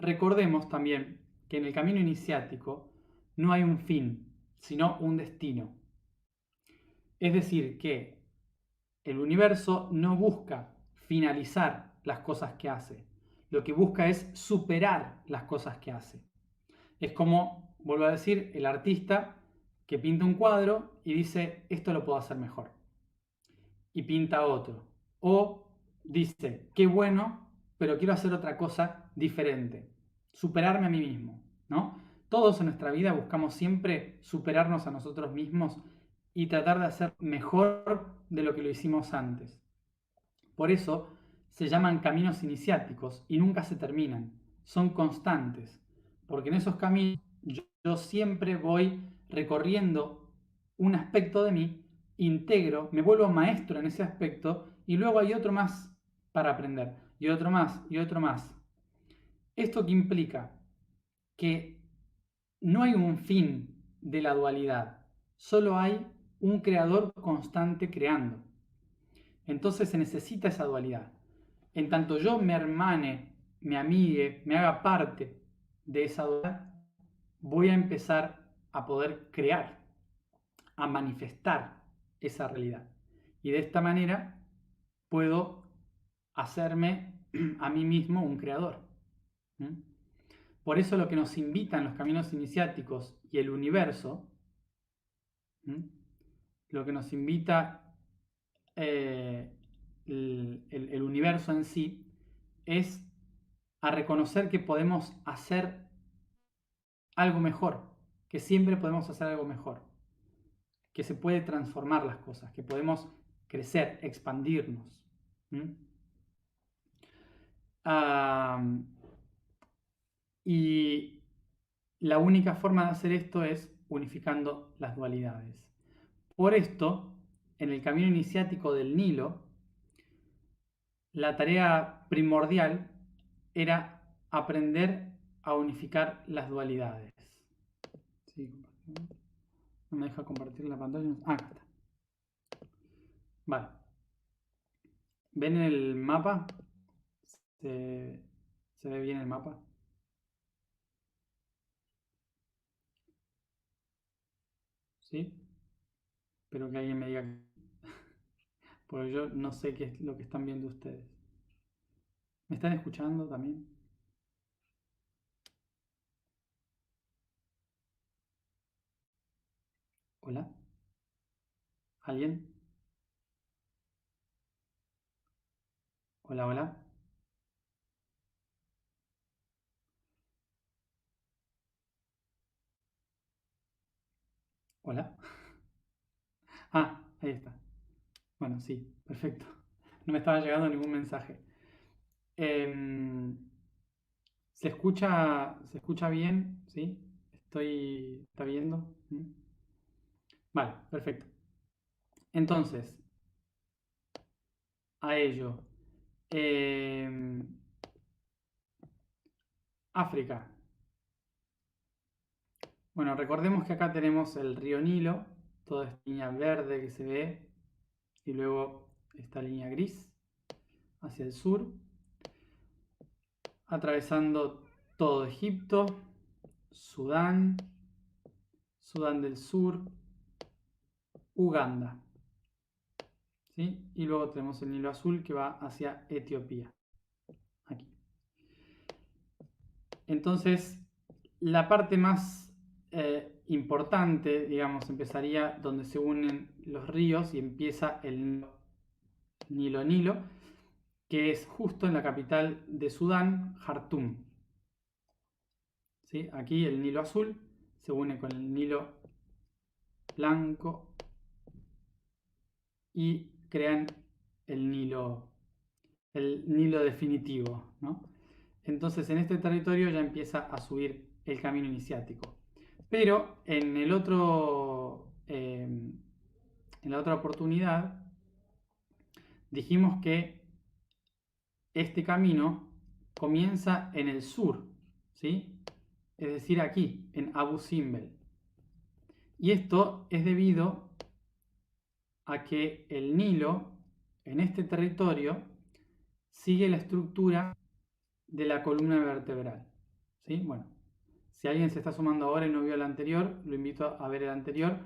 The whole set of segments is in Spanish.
recordemos también que en el camino iniciático no hay un fin, sino un destino. Es decir, que el universo no busca finalizar las cosas que hace, lo que busca es superar las cosas que hace. Es como, vuelvo a decir, el artista que pinta un cuadro y dice, esto lo puedo hacer mejor. Y pinta otro. O dice, qué bueno, pero quiero hacer otra cosa diferente. Superarme a mí mismo, ¿no? Todos en nuestra vida buscamos siempre superarnos a nosotros mismos y tratar de hacer mejor de lo que lo hicimos antes. Por eso se llaman caminos iniciáticos y nunca se terminan, son constantes, porque en esos caminos yo siempre voy recorriendo un aspecto de mí, integro, me vuelvo maestro en ese aspecto y luego hay otro más para aprender, y otro más, y otro más. ¿Esto que implica? Que no hay un fin de la dualidad, solo hay un creador constante creando. Entonces se necesita esa dualidad. En tanto yo me hermane, me amigue, me haga parte de esa dualidad, voy a empezar a poder crear, a manifestar esa realidad. Y de esta manera puedo hacerme a mí mismo un creador. Por eso lo que nos invitan los caminos iniciáticos y el universo, lo que nos invita el universo en sí, es a reconocer que podemos hacer algo mejor, que siempre podemos hacer algo mejor, que se puede transformar las cosas, que podemos crecer, expandirnos. Y la única forma de hacer esto es unificando las dualidades. Por esto, en el camino iniciático del Nilo, la tarea primordial era aprender a unificar las dualidades. Sí, no me deja compartir la pantalla. Ah, acá está. Vale. ¿Ven el mapa? ¿Se ve bien el mapa? ¿Sí? Espero que alguien me diga. Porque yo no sé qué es lo que están viendo ustedes. ¿Me están escuchando también? ¿Hola? ¿Alguien? ¿Hola, hola? ¿Hola? Ah, ahí está. Bueno, sí, perfecto. No me estaba llegando ningún mensaje. Em, ¿se escucha bien? ¿Sí? ¿Está viendo? ¿Mm? Vale, perfecto. Entonces, a ello. Em, África. Bueno, recordemos que acá tenemos el río Nilo, toda esta línea verde que se ve, y luego esta línea gris hacia el sur, atravesando todo Egipto, Sudán, Sudán del Sur, Uganda. ¿Sí? Y luego tenemos el Nilo Azul que va hacia Etiopía. Aquí. Entonces, la parte más importante, digamos, empezaría donde se unen los ríos y empieza el Nilo, que es justo en la capital de Sudán, Jartum. ¿Sí? Aquí el Nilo Azul se une con el Nilo Blanco y crean el Nilo definitivo, ¿no? Entonces en este territorio ya empieza a subir el camino iniciático. Pero en la otra oportunidad dijimos que este camino comienza en el sur, ¿sí? Es decir, aquí, en Abu Simbel. Y esto es debido a que el Nilo, en este territorio, sigue la estructura de la columna vertebral. ¿sí? Bueno, si alguien se está sumando ahora y no vio el anterior, lo invito a ver el anterior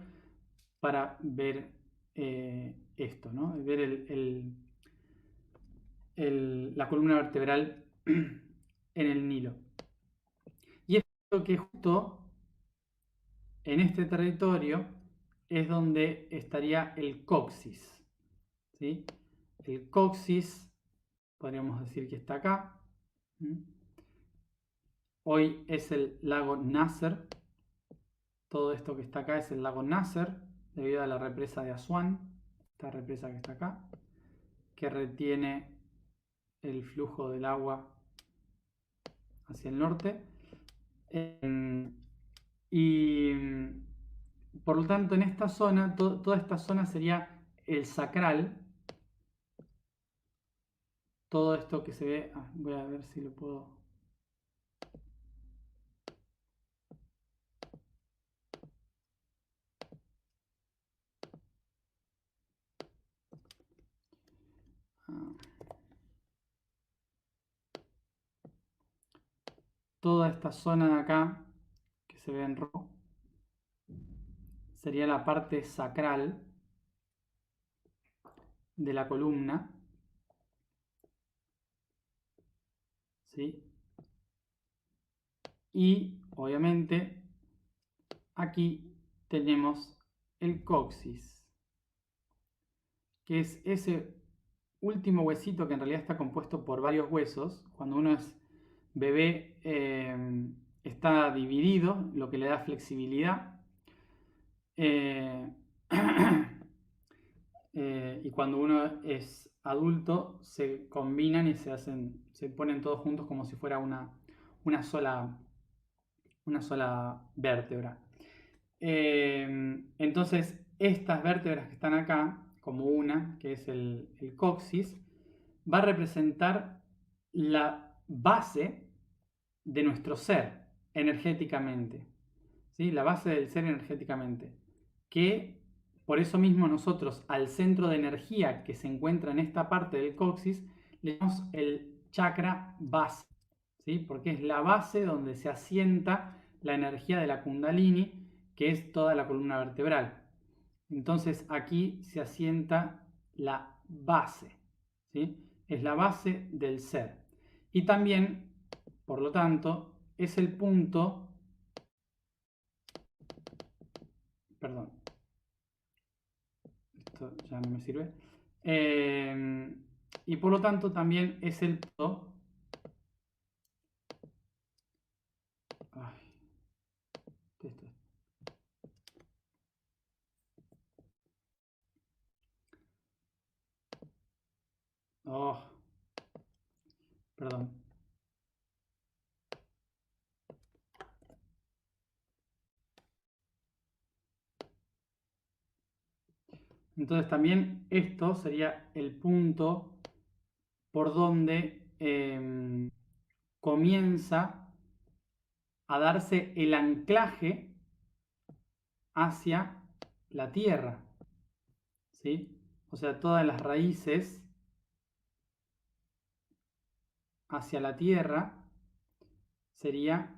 para ver esto, ¿no? Ver la columna vertebral en el Nilo. Y esto que justo en este territorio es donde estaría el coxis, ¿sí? El coxis, podríamos decir que está acá. Hoy es el lago Nasser. Todo esto que está acá es el lago Nasser, debido a la represa de Asuán, esta represa que está acá, que retiene el flujo del agua hacia el norte. Y por lo tanto, en esta zona, toda esta zona sería el sacral. Todo esto que se ve, voy a ver si lo puedo. Toda esta zona de acá, que se ve en rojo, sería la parte sacral de la columna, ¿sí? Y obviamente aquí tenemos el coxis, que es ese último huesito que en realidad está compuesto por varios huesos. Cuando uno es bebé está dividido, lo que le da flexibilidad. Y cuando uno es adulto se combinan y se ponen todos juntos como si fuera una sola vértebra. Entonces, estas vértebras que están acá, como una, que es el coxis, va a representar la base de nuestro ser energéticamente, ¿sí? La base del ser energéticamente, que por eso mismo nosotros al centro de energía que se encuentra en esta parte del coxis le llamamos el chakra base, ¿sí? Porque es la base donde se asienta la energía de la kundalini, que es toda la columna vertebral. Entonces aquí se asienta la base, ¿sí? Es la base del ser. Y también, por lo tanto, es el punto, perdón, esto ya no me sirve, y por lo tanto también es el punto, ay, esto, oh, perdón. Entonces también esto sería el punto por donde comienza a darse el anclaje hacia la tierra, ¿sí? O sea, todas las raíces hacia la tierra sería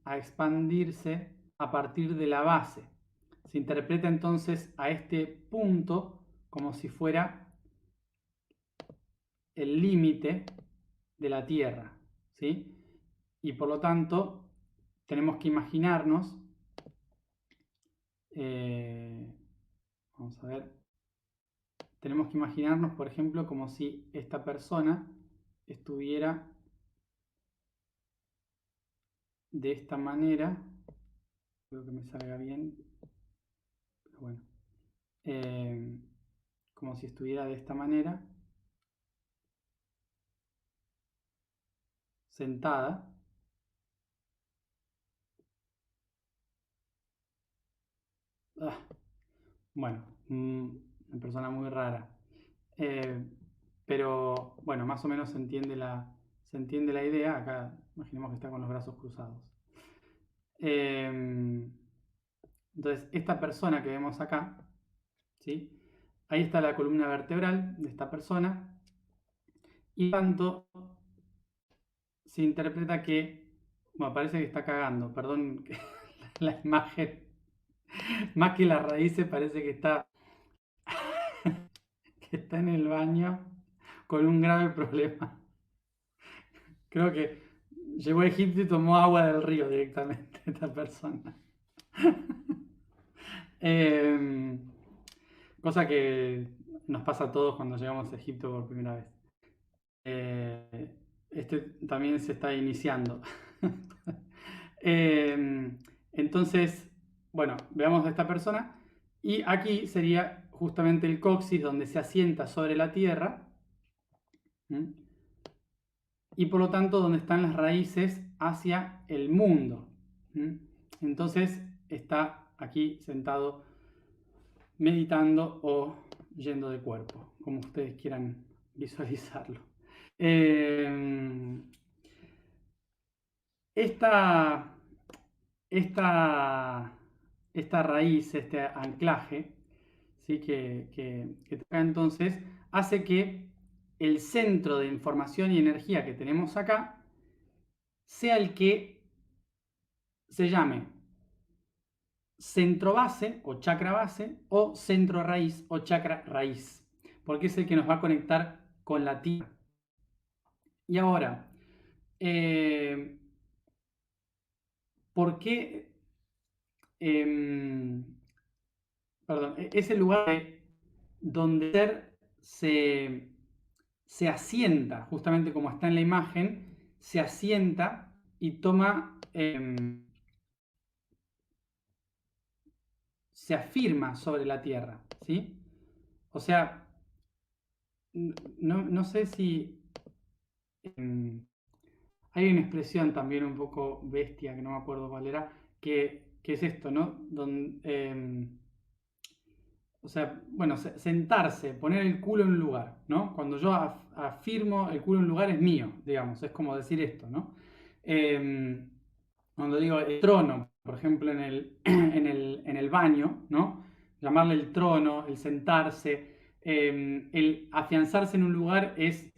a expandirse a partir de la base. Se interpreta entonces a este punto como si fuera el límite de la tierra, ¿sí? Y por lo tanto tenemos que imaginarnos, vamos a ver, tenemos que imaginarnos, por ejemplo, como si esta persona estuviera de esta manera. Espero que me salga bien, pero bueno. Como si estuviera de esta manera, sentada. Ah, bueno, una persona muy rara. Eh, pero bueno, más o menos se entiende la idea. Acá imaginemos que está con los brazos cruzados. Entonces, esta persona que vemos acá, ¿sí? Ahí está la columna vertebral de esta persona. Y tanto se interpreta que Bueno, parece que está cagando, perdón, la imagen, más que las raíces, parece que está en el baño con un grave problema. Creo que llegó a Egipto y tomó agua del río directamente esta persona. Em, Cosa que nos pasa a todos cuando llegamos a Egipto por primera vez. Eh, este también se está iniciando. Entonces, bueno, veamos a esta persona. Y aquí sería justamente el coxis donde se asienta sobre la tierra. ¿Mm? Y por lo tanto donde están las raíces hacia el mundo. ¿Mm? Entonces está aquí sentado meditando o yendo de cuerpo, como ustedes quieran visualizarlo. Eh, esta, esta, esta raíz, este anclaje, ¿sí? que toca entonces, hace que el centro de información y energía que tenemos acá sea el que se llame centro base o chakra base o centro raíz o chakra raíz, porque es el que nos va a conectar con la tierra. Y ahora, eh, ¿por qué? Perdón, es el lugar donde el ser se asienta, justamente como está en la imagen, se asienta y toma, se afirma sobre la tierra, ¿sí? O sea, no sé si hay una expresión también un poco bestia, que no me acuerdo cuál era, que es esto, ¿no? O sea, bueno, sentarse, poner el culo en un lugar, ¿no? Cuando yo afirmo el culo en un lugar es mío, digamos, es como decir esto, ¿no? Em, Cuando digo el trono, por ejemplo, en el baño, ¿no? Llamarle el trono, el sentarse, el afianzarse en un lugar es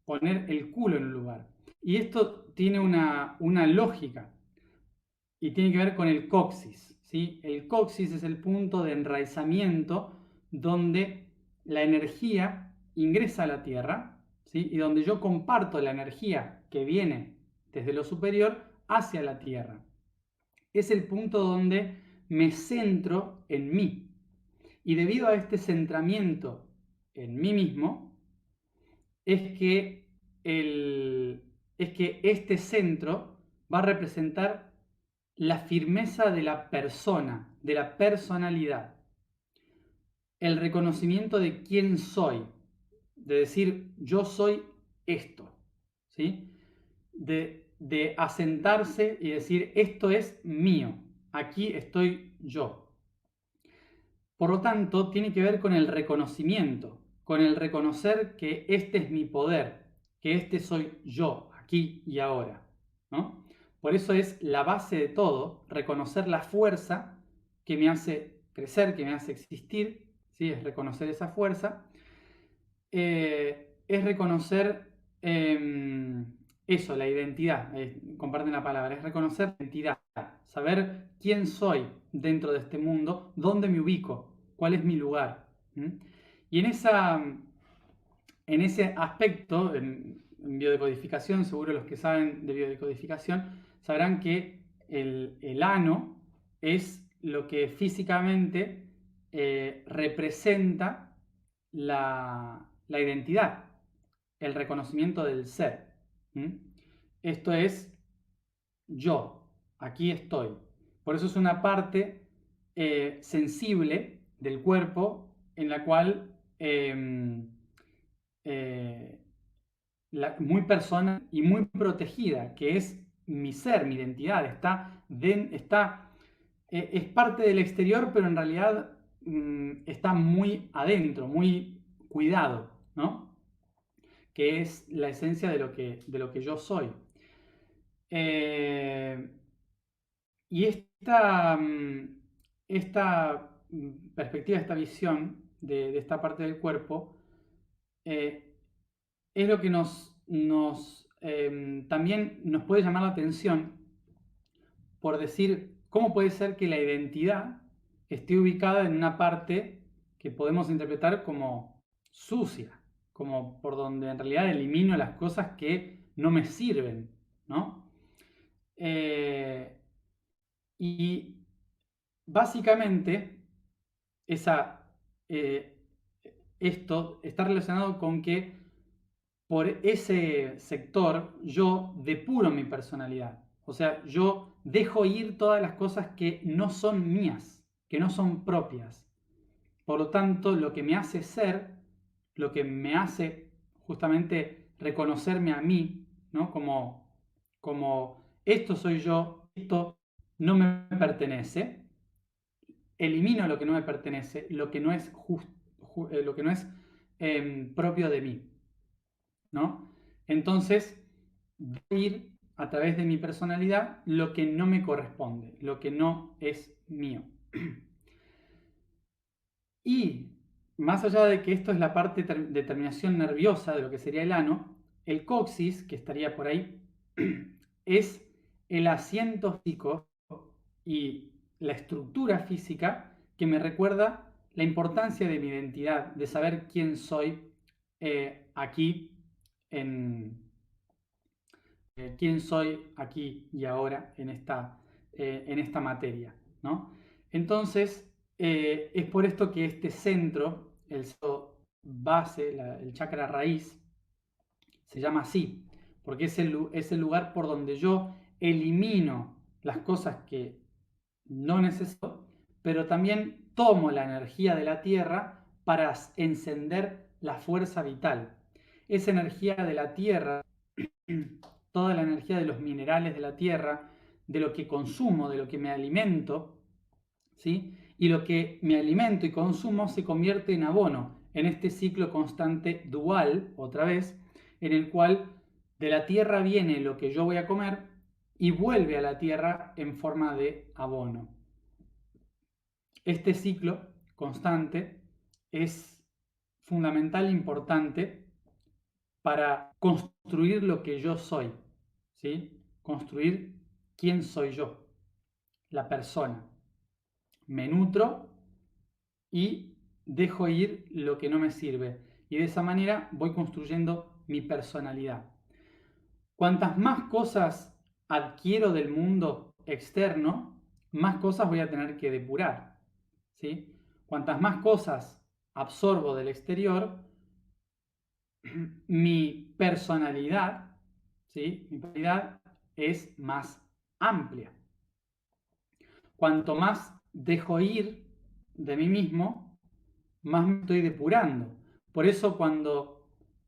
poner el culo en un lugar. Y esto tiene una lógica y tiene que ver con el coxis, ¿sí? El coxis es el punto de enraizamiento donde la energía ingresa a la Tierra, ¿sí? Y donde yo comparto la energía que viene desde lo superior hacia la Tierra. Es el punto donde me centro en mí. Y debido a este centramiento en mí mismo, es que, es que este centro va a representar la firmeza de la persona, de la personalidad, el reconocimiento de quién soy, de decir yo soy esto, ¿sí? De asentarse y decir esto es mío, aquí estoy yo. Por lo tanto, tiene que ver con el reconocimiento, con el reconocer que este es mi poder, que este soy yo, aquí y ahora, ¿no? Por eso es la base de todo, reconocer la fuerza que me hace crecer, que me hace existir, ¿sí? Es reconocer esa fuerza, es reconocer eso, la identidad, comparten la palabra, es reconocer la identidad, saber quién soy dentro de este mundo, dónde me ubico, cuál es mi lugar. Y en ese aspecto, en biodecodificación, seguro los que saben de biodecodificación sabrán que el ano es lo que físicamente representa la identidad, el reconocimiento del ser. Esto es yo, aquí estoy. Por eso es una parte sensible del cuerpo en la cual eh, muy personal y muy protegida, que es mi ser, mi identidad, es parte del exterior, pero en realidad está muy adentro, muy cuidado, ¿no? Que es la esencia de lo que yo soy. Eh, y esta perspectiva, esta visión de esta parte del cuerpo, eh, es lo que también nos puede llamar la atención por decir, ¿cómo puede ser que la identidad esté ubicada en una parte que podemos interpretar como sucia, como por donde en realidad elimino las cosas que no me sirven, ¿no? Y básicamente esa, eh, esto está relacionado con que por ese sector yo depuro mi personalidad. O sea, yo dejo ir todas las cosas que no son mías, que no son propias. Por lo tanto, lo que me hace ser, lo que me hace justamente reconocerme a mí, ¿no? Como esto soy yo, esto no me pertenece, elimino lo que no me pertenece, lo que no es, lo que no es propio de mí, ¿no? Entonces, voy a ir a través de mi personalidad lo que no me corresponde, lo que no es mío. Y más allá de que esto es la parte de terminación nerviosa de lo que sería el ano, el coxis, que estaría por ahí, es el asiento físico y la estructura física que me recuerda la importancia de mi identidad, de saber quién soy aquí en, quién soy aquí y ahora en esta materia, ¿no? Entonces, es por esto que este centro, el base, el chakra raíz, se llama así, porque es el lugar por donde yo elimino las cosas que no necesito, pero también tomo la energía de la tierra para encender la fuerza vital. Esa energía de la tierra, toda la energía de los minerales de la tierra, de lo que consumo, de lo que me alimento, ¿sí? Y lo que me alimento y consumo se convierte en abono, en este ciclo constante dual, otra vez, en el cual de la tierra viene lo que yo voy a comer y vuelve a la tierra en forma de abono. Este ciclo constante es fundamental e importante para construir lo que yo soy, ¿sí? Construir quién soy yo, la persona. Me nutro y dejo ir lo que no me sirve. Y de esa manera voy construyendo mi personalidad. Cuantas más cosas adquiero del mundo externo, más cosas voy a tener que depurar, ¿sí? Cuantas más cosas absorbo del exterior, mi personalidad, ¿sí? Mi personalidad es más amplia. Cuanto más dejo ir de mí mismo, más me estoy depurando. Por eso cuando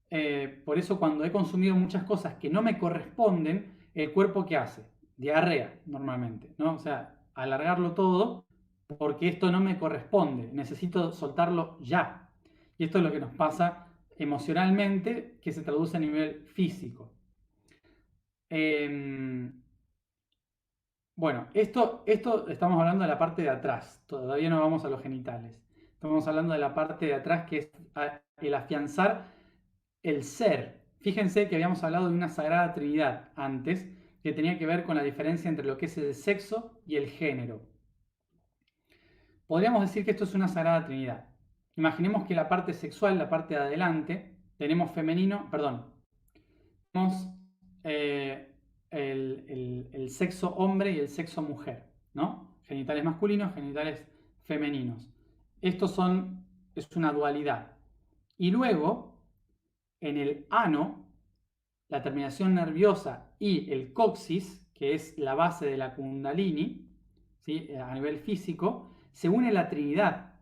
he consumido muchas cosas que no me corresponden, el cuerpo ¿qué hace? Diarrea normalmente, ¿no? O sea, alargarlo todo porque esto no me corresponde, necesito soltarlo ya. Y esto es lo que nos pasa emocionalmente, que se traduce a nivel físico. Bueno, esto estamos hablando de la parte de atrás, todavía no vamos a los genitales. Estamos hablando de la parte de atrás que es el afianzar el ser. Fíjense que habíamos hablado de una sagrada trinidad antes, que tenía que ver con la diferencia entre lo que es el sexo y el género. Podríamos decir que esto es una sagrada trinidad. Imaginemos que la parte sexual, la parte de adelante, tenemos femenino, perdón, tenemos el sexo hombre y el sexo mujer, ¿no? Genitales masculinos, genitales femeninos. Es una dualidad. Y luego, en el ano, la terminación nerviosa y el coxis, que es la base de la kundalini, ¿sí? A nivel físico, se une la trinidad.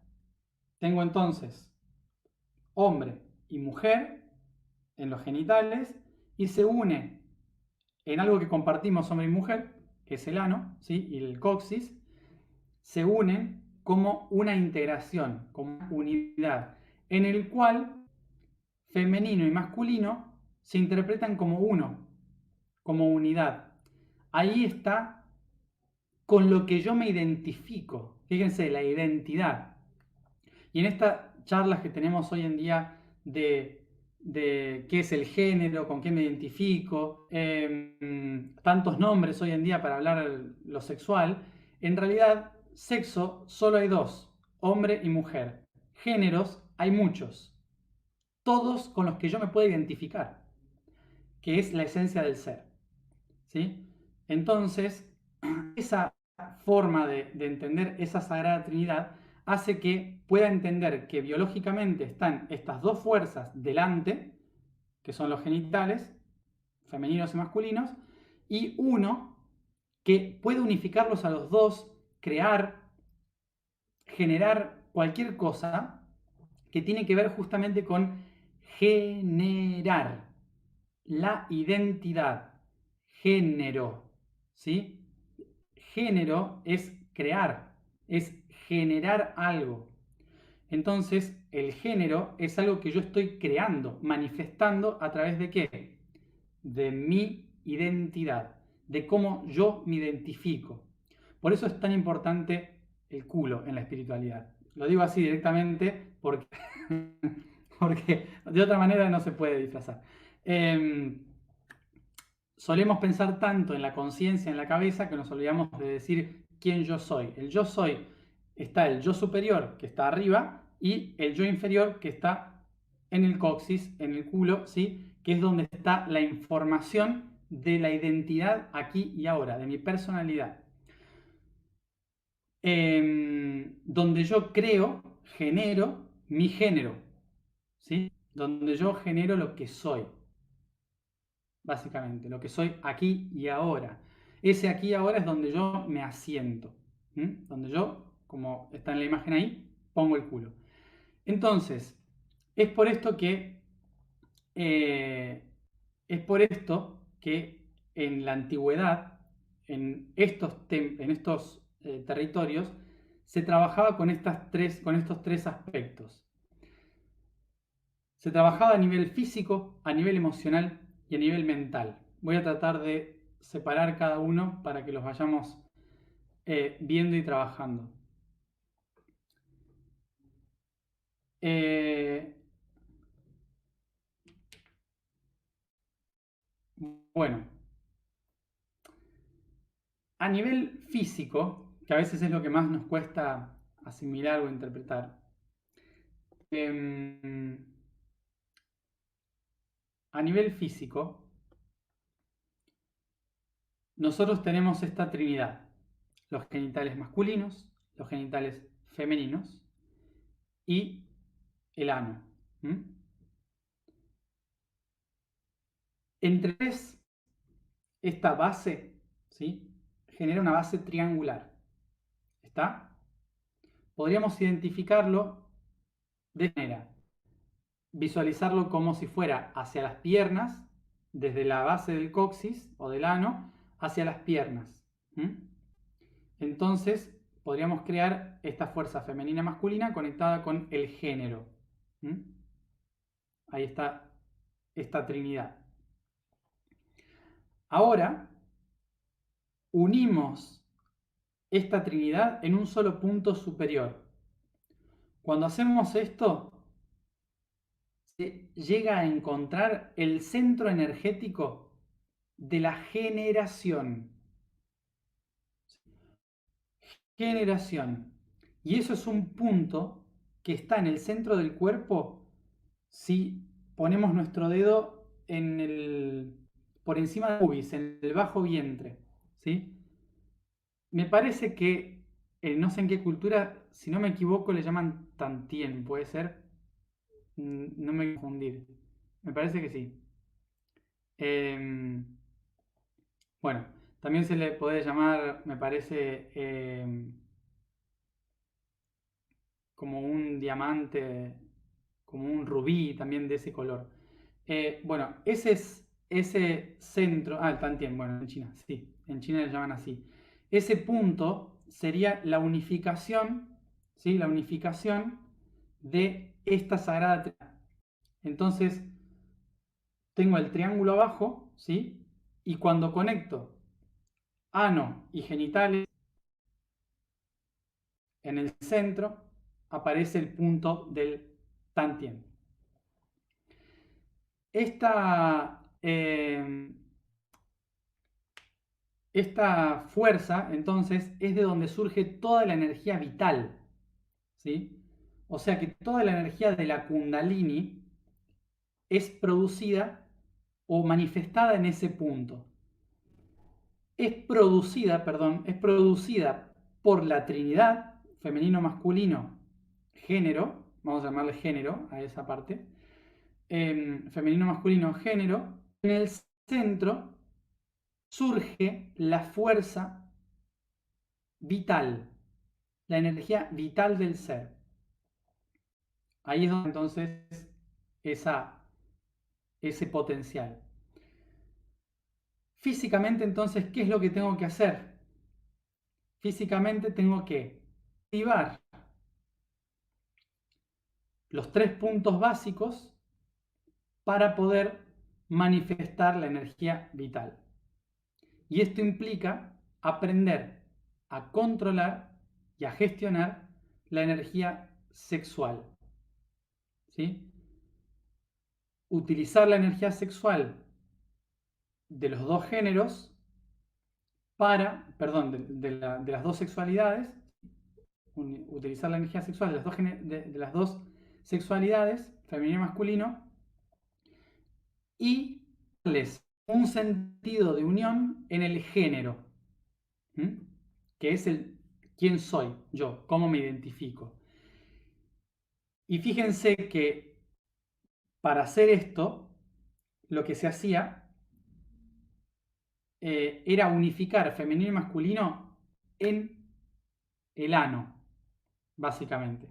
Tengo entonces hombre y mujer en los genitales y se une en algo que compartimos hombre y mujer, que es el ano, ¿sí? Y el coxis, se unen como una integración, como una unidad, en el cual femenino y masculino se interpretan como uno, como unidad. Ahí está con lo que yo me identifico. Fíjense, la identidad. Y en estas charlas que tenemos hoy en día de qué es el género, con qué me identifico, tantos nombres hoy en día para hablar lo sexual, en realidad sexo solo hay dos, hombre y mujer. Géneros hay muchos, todos con los que yo me puedo identificar, que es la esencia del ser. ¿Sí? Entonces, esa forma de entender esa Sagrada Trinidad hace que pueda entender que biológicamente están estas dos fuerzas delante, que son los genitales, femeninos y masculinos, y uno que puede unificarlos a los dos, crear, generar cualquier cosa que tiene que ver justamente con generar la identidad, género, ¿sí? Género es crear, es generar algo. Entonces, el género es algo que yo estoy creando, manifestando a través de qué? De mi identidad, de cómo yo me identifico. Por eso es tan importante el culo en la espiritualidad. Lo digo así directamente porque, porque de otra manera no se puede disfrazar. Solemos pensar tanto en la conciencia, en la cabeza, que nos olvidamos de decir quién yo soy. El yo soy, está el yo superior, que está arriba, y el yo inferior, que está en el coxis, en el culo, ¿sí? Que es donde está la información de la identidad aquí y ahora, de mi personalidad. Donde yo creo, genero mi género, ¿sí? Donde yo genero lo que soy, básicamente, lo que soy aquí y ahora. Ese aquí y ahora es donde yo me asiento, donde yo, como está en la imagen ahí, pongo el culo. Entonces, es por esto que eh, en la antigüedad, en estos territorios, se trabajaba con estos tres aspectos. Se trabajaba a nivel físico, a nivel emocional y a nivel mental. Voy a tratar de separar cada uno para que los vayamos viendo y trabajando. Eh, bueno, a nivel físico, que a veces es lo que más nos cuesta asimilar o interpretar, eh, a nivel físico, nosotros tenemos esta trinidad, los genitales masculinos, los genitales femeninos y el ano. Entre tres, esta base, ¿sí? Genera una base triangular. ¿Está? Podríamos identificarlo de esta manera. Visualizarlo como si fuera hacia las piernas, desde la base del coxis o del ano, hacia las piernas. Entonces, podríamos crear esta fuerza femenina masculina conectada con el género. Ahí está esta trinidad. Ahora, unimos esta trinidad en un solo punto superior. Cuando hacemos esto, se llega a encontrar el centro energético de la generación. Generación. Y eso es un punto que está en el centro del cuerpo si ponemos nuestro dedo por encima del pubis, en el bajo vientre. ¿Sí? Me parece que, no sé en qué cultura, si no me equivoco, le llaman tantien, ¿puede ser? No me confundir. Me parece que sí. Bueno, también se le puede llamar, me parece, como un diamante, como un rubí también de ese color. Bueno, ese centro, el Tantien, bueno, en China, sí, en China le llaman así. Ese punto sería la unificación, ¿sí? La unificación de esta sagrada Trinidad. Entonces, tengo el triángulo abajo, ¿sí? Y cuando conecto ano y genitales en el centro, aparece el punto del Tantien. esta fuerza, entonces, es de donde surge toda la energía vital, ¿sí? O sea que toda la energía de la Kundalini es producida o manifestada en ese punto. Es producida por la Trinidad, femenino, masculino, género, vamos a llamarle género a esa parte, femenino, masculino, género. En el centro surge la fuerza vital, la energía vital del ser. Ahí es donde entonces ese potencial. Físicamente entonces, ¿qué es lo que tengo que hacer? Físicamente tengo que activar los 3 puntos básicos para poder manifestar la energía vital. Y esto implica aprender a controlar y a gestionar la energía sexual. ¿Sí? Utilizar la energía sexual de los dos géneros de las dos sexualidades, utilizar la energía sexual de las dos sexualidades, femenino y masculino, y darles un sentido de unión en el género, que es el quién soy yo, cómo me identifico. Y fíjense que para hacer esto, lo que se hacía era unificar femenino y masculino en el ano, básicamente.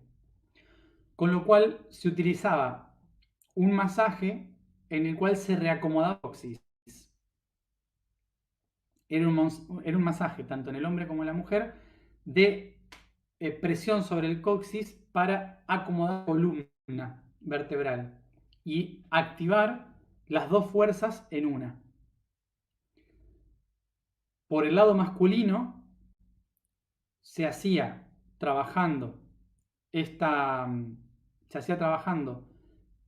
Con lo cual se utilizaba un masaje en el cual se reacomodaba el coxis. Era un masaje, tanto en el hombre como en la mujer, de presión sobre el coxis para acomodar la columna vertebral y activar las dos fuerzas en una. Por el lado masculino se hacía trabajando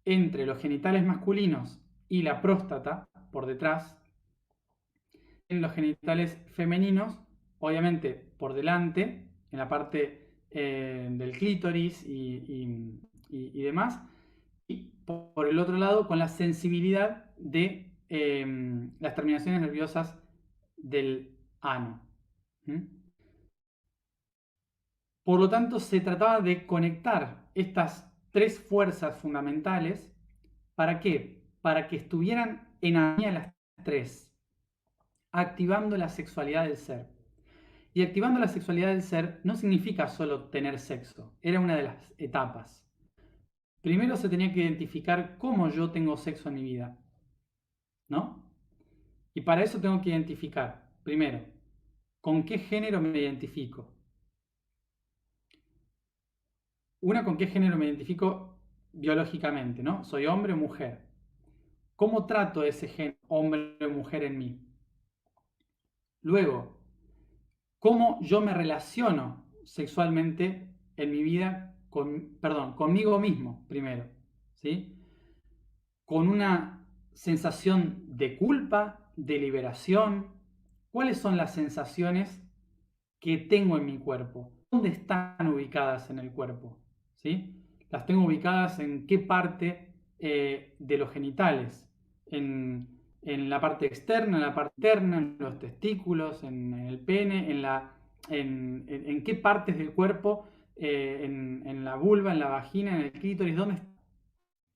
entre los genitales masculinos y la próstata por detrás. En los genitales femeninos, obviamente por delante, en la parte del clítoris y demás, y por el otro lado con la sensibilidad de las terminaciones nerviosas del ano. Por lo tanto, se trataba de conectar estas 3 fuerzas fundamentales. ¿Para qué? Para que estuvieran en armonía las 3, activando la sexualidad del ser. Y activando la sexualidad del ser no significa solo tener sexo, era una de las etapas. Primero se tenía que identificar cómo yo tengo sexo en mi vida, ¿no? Y para eso tengo que identificar, primero, con qué género me identifico. Con qué género me identifico biológicamente, ¿no? ¿Soy hombre o mujer? ¿Cómo trato ese género, hombre o mujer en mí? Luego, ¿cómo yo me relaciono sexualmente en mi vida conmigo mismo primero? ¿Sí? Con una sensación de culpa, de liberación. ¿Cuáles son las sensaciones que tengo en mi cuerpo? ¿Dónde están ubicadas en el cuerpo? ¿Sí? Las tengo ubicadas en qué parte de los genitales. En la parte externa, en la parte interna, en los testículos, en el pene, en qué partes del cuerpo, en la vulva, en la vagina, en el clítoris, dónde está.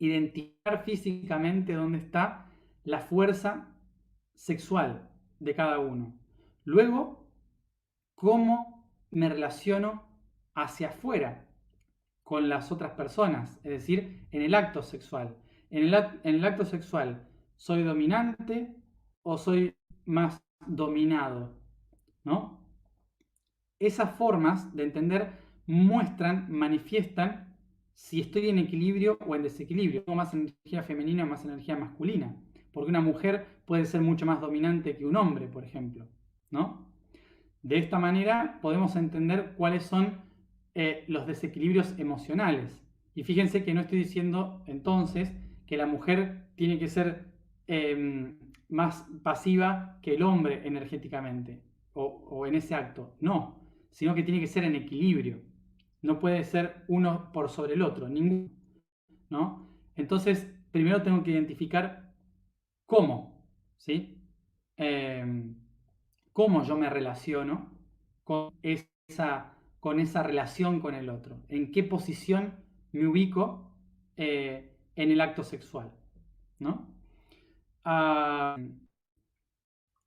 Identificar físicamente dónde está la fuerza sexual de cada uno. Luego, cómo me relaciono hacia afuera con las otras personas, es decir, en el acto sexual. En el acto sexual, ¿soy dominante o soy más dominado? ¿No? Esas formas de entender manifiestan si estoy en equilibrio o en desequilibrio. ¿Tengo más energía femenina o más energía masculina? Porque una mujer puede ser mucho más dominante que un hombre, por ejemplo, ¿no? De esta manera podemos entender cuáles son los desequilibrios emocionales. Y fíjense que no estoy diciendo entonces que la mujer tiene que ser más pasiva que el hombre energéticamente o en ese acto. No, sino que tiene que ser en equilibrio. No puede ser uno por sobre el otro, ninguno, ¿no? Entonces, primero tengo que identificar cómo, ¿sí? Eh, cómo yo me relaciono con esa relación con el otro, en qué posición me ubico en el acto sexual, ¿no? Ah,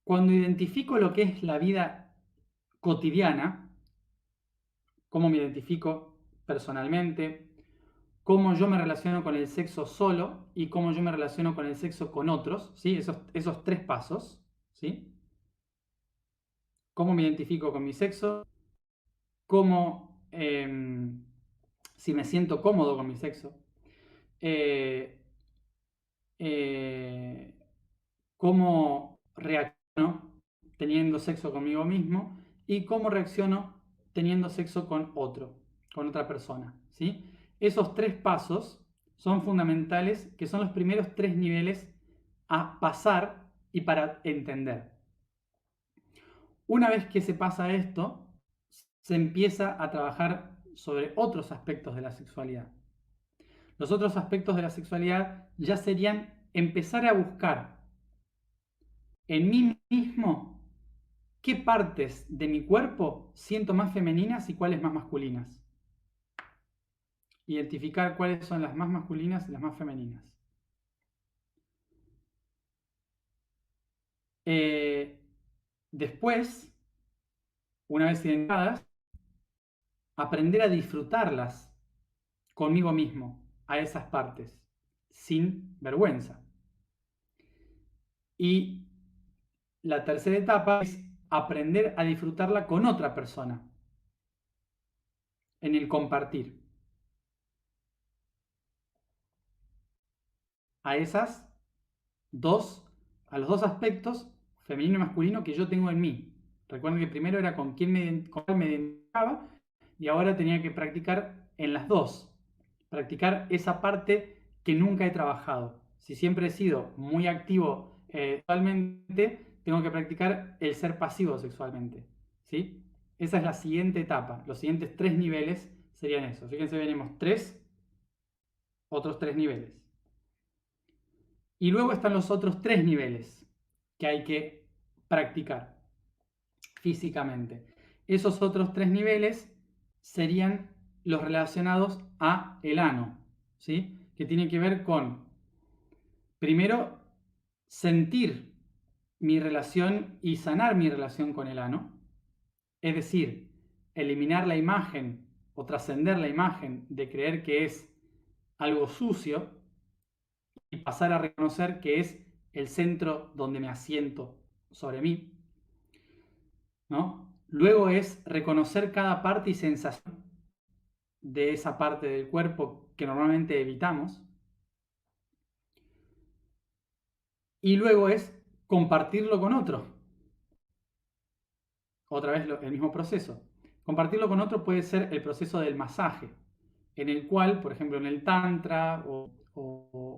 cuando identifico lo que es la vida cotidiana, cómo me identifico personalmente, cómo yo me relaciono con el sexo solo y cómo yo me relaciono con el sexo con otros, ¿sí? Esos tres pasos, ¿sí? Cómo me identifico con mi sexo, cómo, si me siento cómodo con mi sexo, eh, eh, cómo reacciono teniendo sexo conmigo mismo y cómo reacciono teniendo sexo con otro, con otra persona, ¿sí? Esos tres pasos son fundamentales, que son los primeros tres niveles a pasar y para entender. Una vez que se pasa esto, se empieza a trabajar sobre otros aspectos de la sexualidad. Los otros aspectos de la sexualidad ya serían empezar a buscar en mí mismo qué partes de mi cuerpo siento más femeninas y cuáles más masculinas. Identificar cuáles son las más masculinas y las más femeninas. Después, una vez identificadas, aprender a disfrutarlas conmigo mismo, a esas partes, sin vergüenza. Y la tercera etapa es aprender a disfrutarla con otra persona, en el compartir. A esas dos, a los dos aspectos, femenino y masculino, que yo tengo en mí. Recuerden que primero era con cuál me identificaba y ahora tenía que practicar en las dos. Practicar esa parte que nunca he trabajado. Si siempre he sido muy activo sexualmente, tengo que practicar el ser pasivo sexualmente. ¿Sí? Esa es la siguiente etapa. Los siguientes tres niveles serían eso. Fíjense, venimos otros tres niveles. Y luego están los otros tres niveles que hay que practicar físicamente. Esos otros tres niveles serían los relacionados a el ano, ¿sí? Que tiene que ver con, primero, sentir mi relación y sanar mi relación con el ano, es decir, eliminar la imagen o trascender la imagen de creer que es algo sucio y pasar a reconocer que es el centro donde me asiento sobre mí, ¿no? Luego es reconocer cada parte y sensación de esa parte del cuerpo que normalmente evitamos. Y luego es compartirlo con otro. Otra vez el mismo proceso. Compartirlo con otro puede ser el proceso del masaje, en el cual, por ejemplo, en el tantra o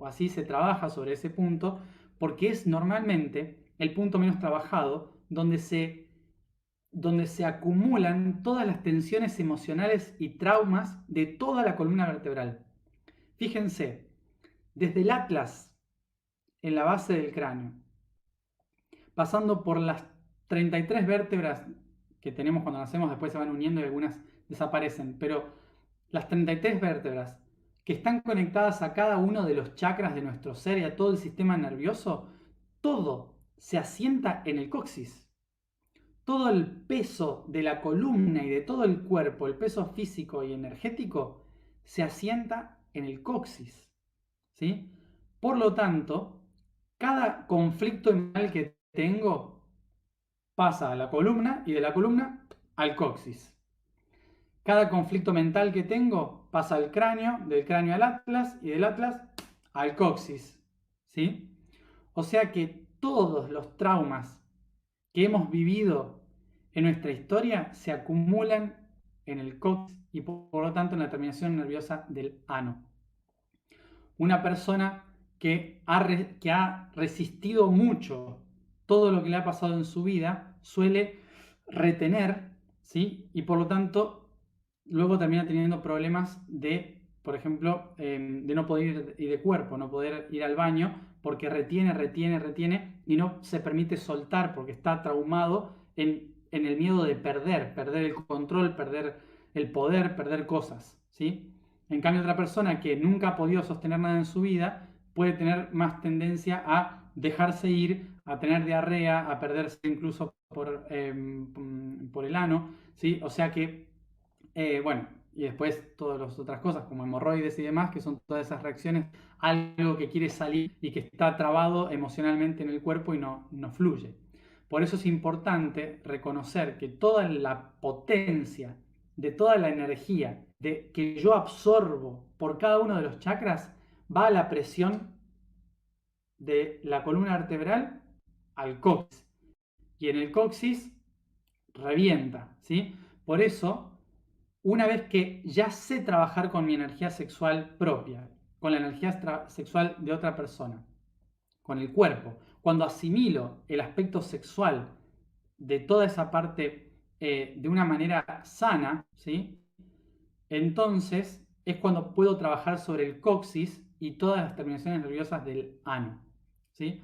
así se trabaja sobre ese punto, porque es normalmente el punto menos trabajado donde se acumulan todas las tensiones emocionales y traumas de toda la columna vertebral. Fíjense, desde el atlas en la base del cráneo, pasando por las 33 vértebras que tenemos cuando nacemos, después se van uniendo y algunas desaparecen, pero las 33 vértebras que están conectadas a cada uno de los chakras de nuestro ser y a todo el sistema nervioso, todo se asienta en el coxis. Todo el peso de la columna y de todo el cuerpo, el peso físico y energético, se asienta en el coxis, ¿sí? Por lo tanto, cada conflicto emocional que tengo pasa a la columna y de la columna al coxis. Cada conflicto mental que tengo pasa al cráneo, del cráneo al atlas y del atlas al coxis, ¿sí? O sea que todos los traumas que hemos vivido en nuestra historia se acumulan en el coxis y por lo tanto en la terminación nerviosa del ano. Una persona que ha resistido mucho todo lo que le ha pasado en su vida, suele retener, ¿sí? Y por lo tanto, luego termina teniendo problemas de, por ejemplo, de no poder ir y de cuerpo, no poder ir al baño, porque retiene y no se permite soltar porque está traumado en el miedo de perder el control, perder el poder, perder cosas, ¿sí? En cambio, otra persona que nunca ha podido sostener nada en su vida puede tener más tendencia a dejarse ir, a tener diarrea, a perderse incluso por el ano, ¿sí? O sea que, bueno, y después todas las otras cosas como hemorroides y demás, que son todas esas reacciones, algo que quiere salir y que está trabado emocionalmente en el cuerpo y no fluye. Por eso es importante reconocer que toda la potencia de toda la energía que yo absorbo por cada uno de los chakras va a la presión de la columna vertebral al coxis. Y en el coxis revienta, ¿sí? Por eso, una vez que ya sé trabajar con mi energía sexual propia, con la energía sexual de otra persona, con el cuerpo, cuando asimilo el aspecto sexual de toda esa parte de una manera sana, ¿sí? Entonces es cuando puedo trabajar sobre el coxis y todas las terminaciones nerviosas del ano, ¿sí?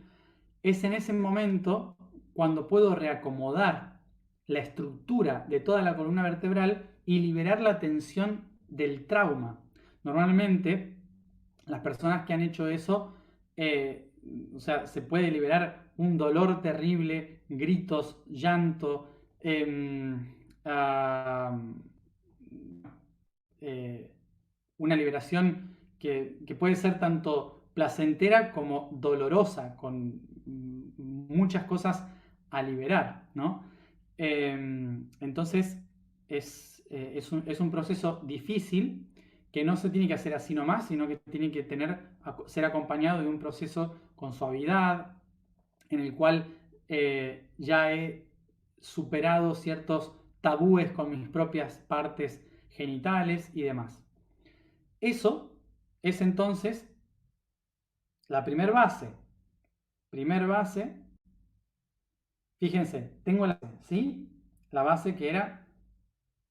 Es en ese momento cuando puedo reacomodar la estructura de toda la columna vertebral y liberar la tensión del trauma. Normalmente, las personas que han hecho eso, o sea, se puede liberar un dolor terrible, gritos, llanto, ah, eh, una liberación que puede ser tanto placentera como dolorosa, con muchas cosas a liberar, ¿no? Entonces es un proceso difícil que no se tiene que hacer así nomás, sino que tiene que ser acompañado de un proceso con suavidad, en el cual ya he superado ciertos tabúes con mis propias partes genitales y demás. Eso es entonces la primera base. Primer base, fíjense, tengo la base, ¿sí? La base que era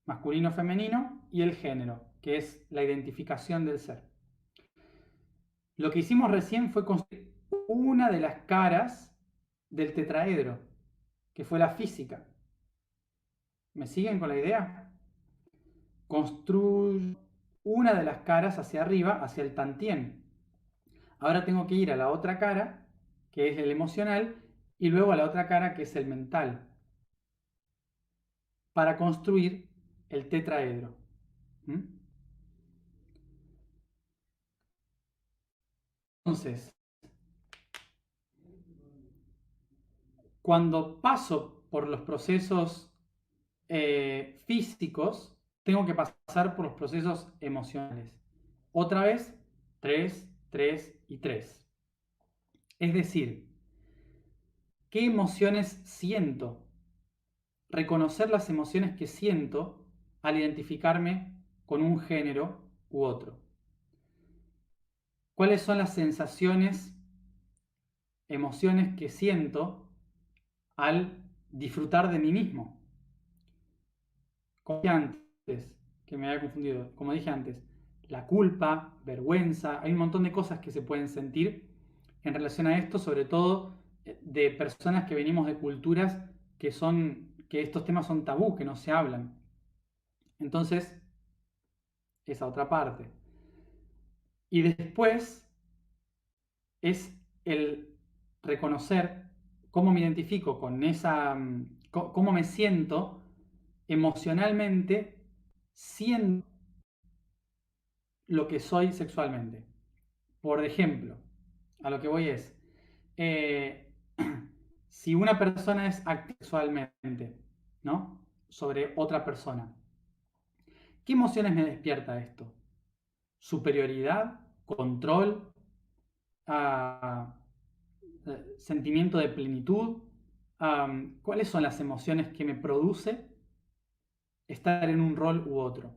masculino-femenino y el género, que es la identificación del ser. Lo que hicimos recién fue construir una de las caras del tetraedro, que fue la física. ¿Me siguen con la idea? Construyo una de las caras hacia arriba, hacia el tantien. Ahora tengo que ir a la otra cara, que es el emocional, y luego a la otra cara, que es el mental, para construir el tetraedro. ¿Mm? Entonces, cuando paso por los procesos físicos, tengo que pasar por los procesos emocionales. Otra vez, 3, 3 y 3. Es decir, ¿qué emociones siento? Reconocer las emociones que siento al identificarme con un género u otro. ¿Cuáles son las sensaciones, emociones que siento al disfrutar de mí mismo? Como dije antes, que me había confundido, como dije antes, la culpa, vergüenza, hay un montón de cosas que se pueden sentir en relación a esto, sobre todo de personas que venimos de culturas que estos temas son tabú, que no se hablan. Entonces, esa otra parte. Y después es el reconocer cómo me identifico con cómo me siento emocionalmente siendo lo que soy sexualmente. Por ejemplo, a lo que voy es, eh, si una persona es activa sexualmente, ¿no? Sobre otra persona, ¿qué emociones me despierta esto? Superioridad, control, ah, sentimiento de plenitud. ¿Cuáles son las emociones que me produce estar en un rol u otro?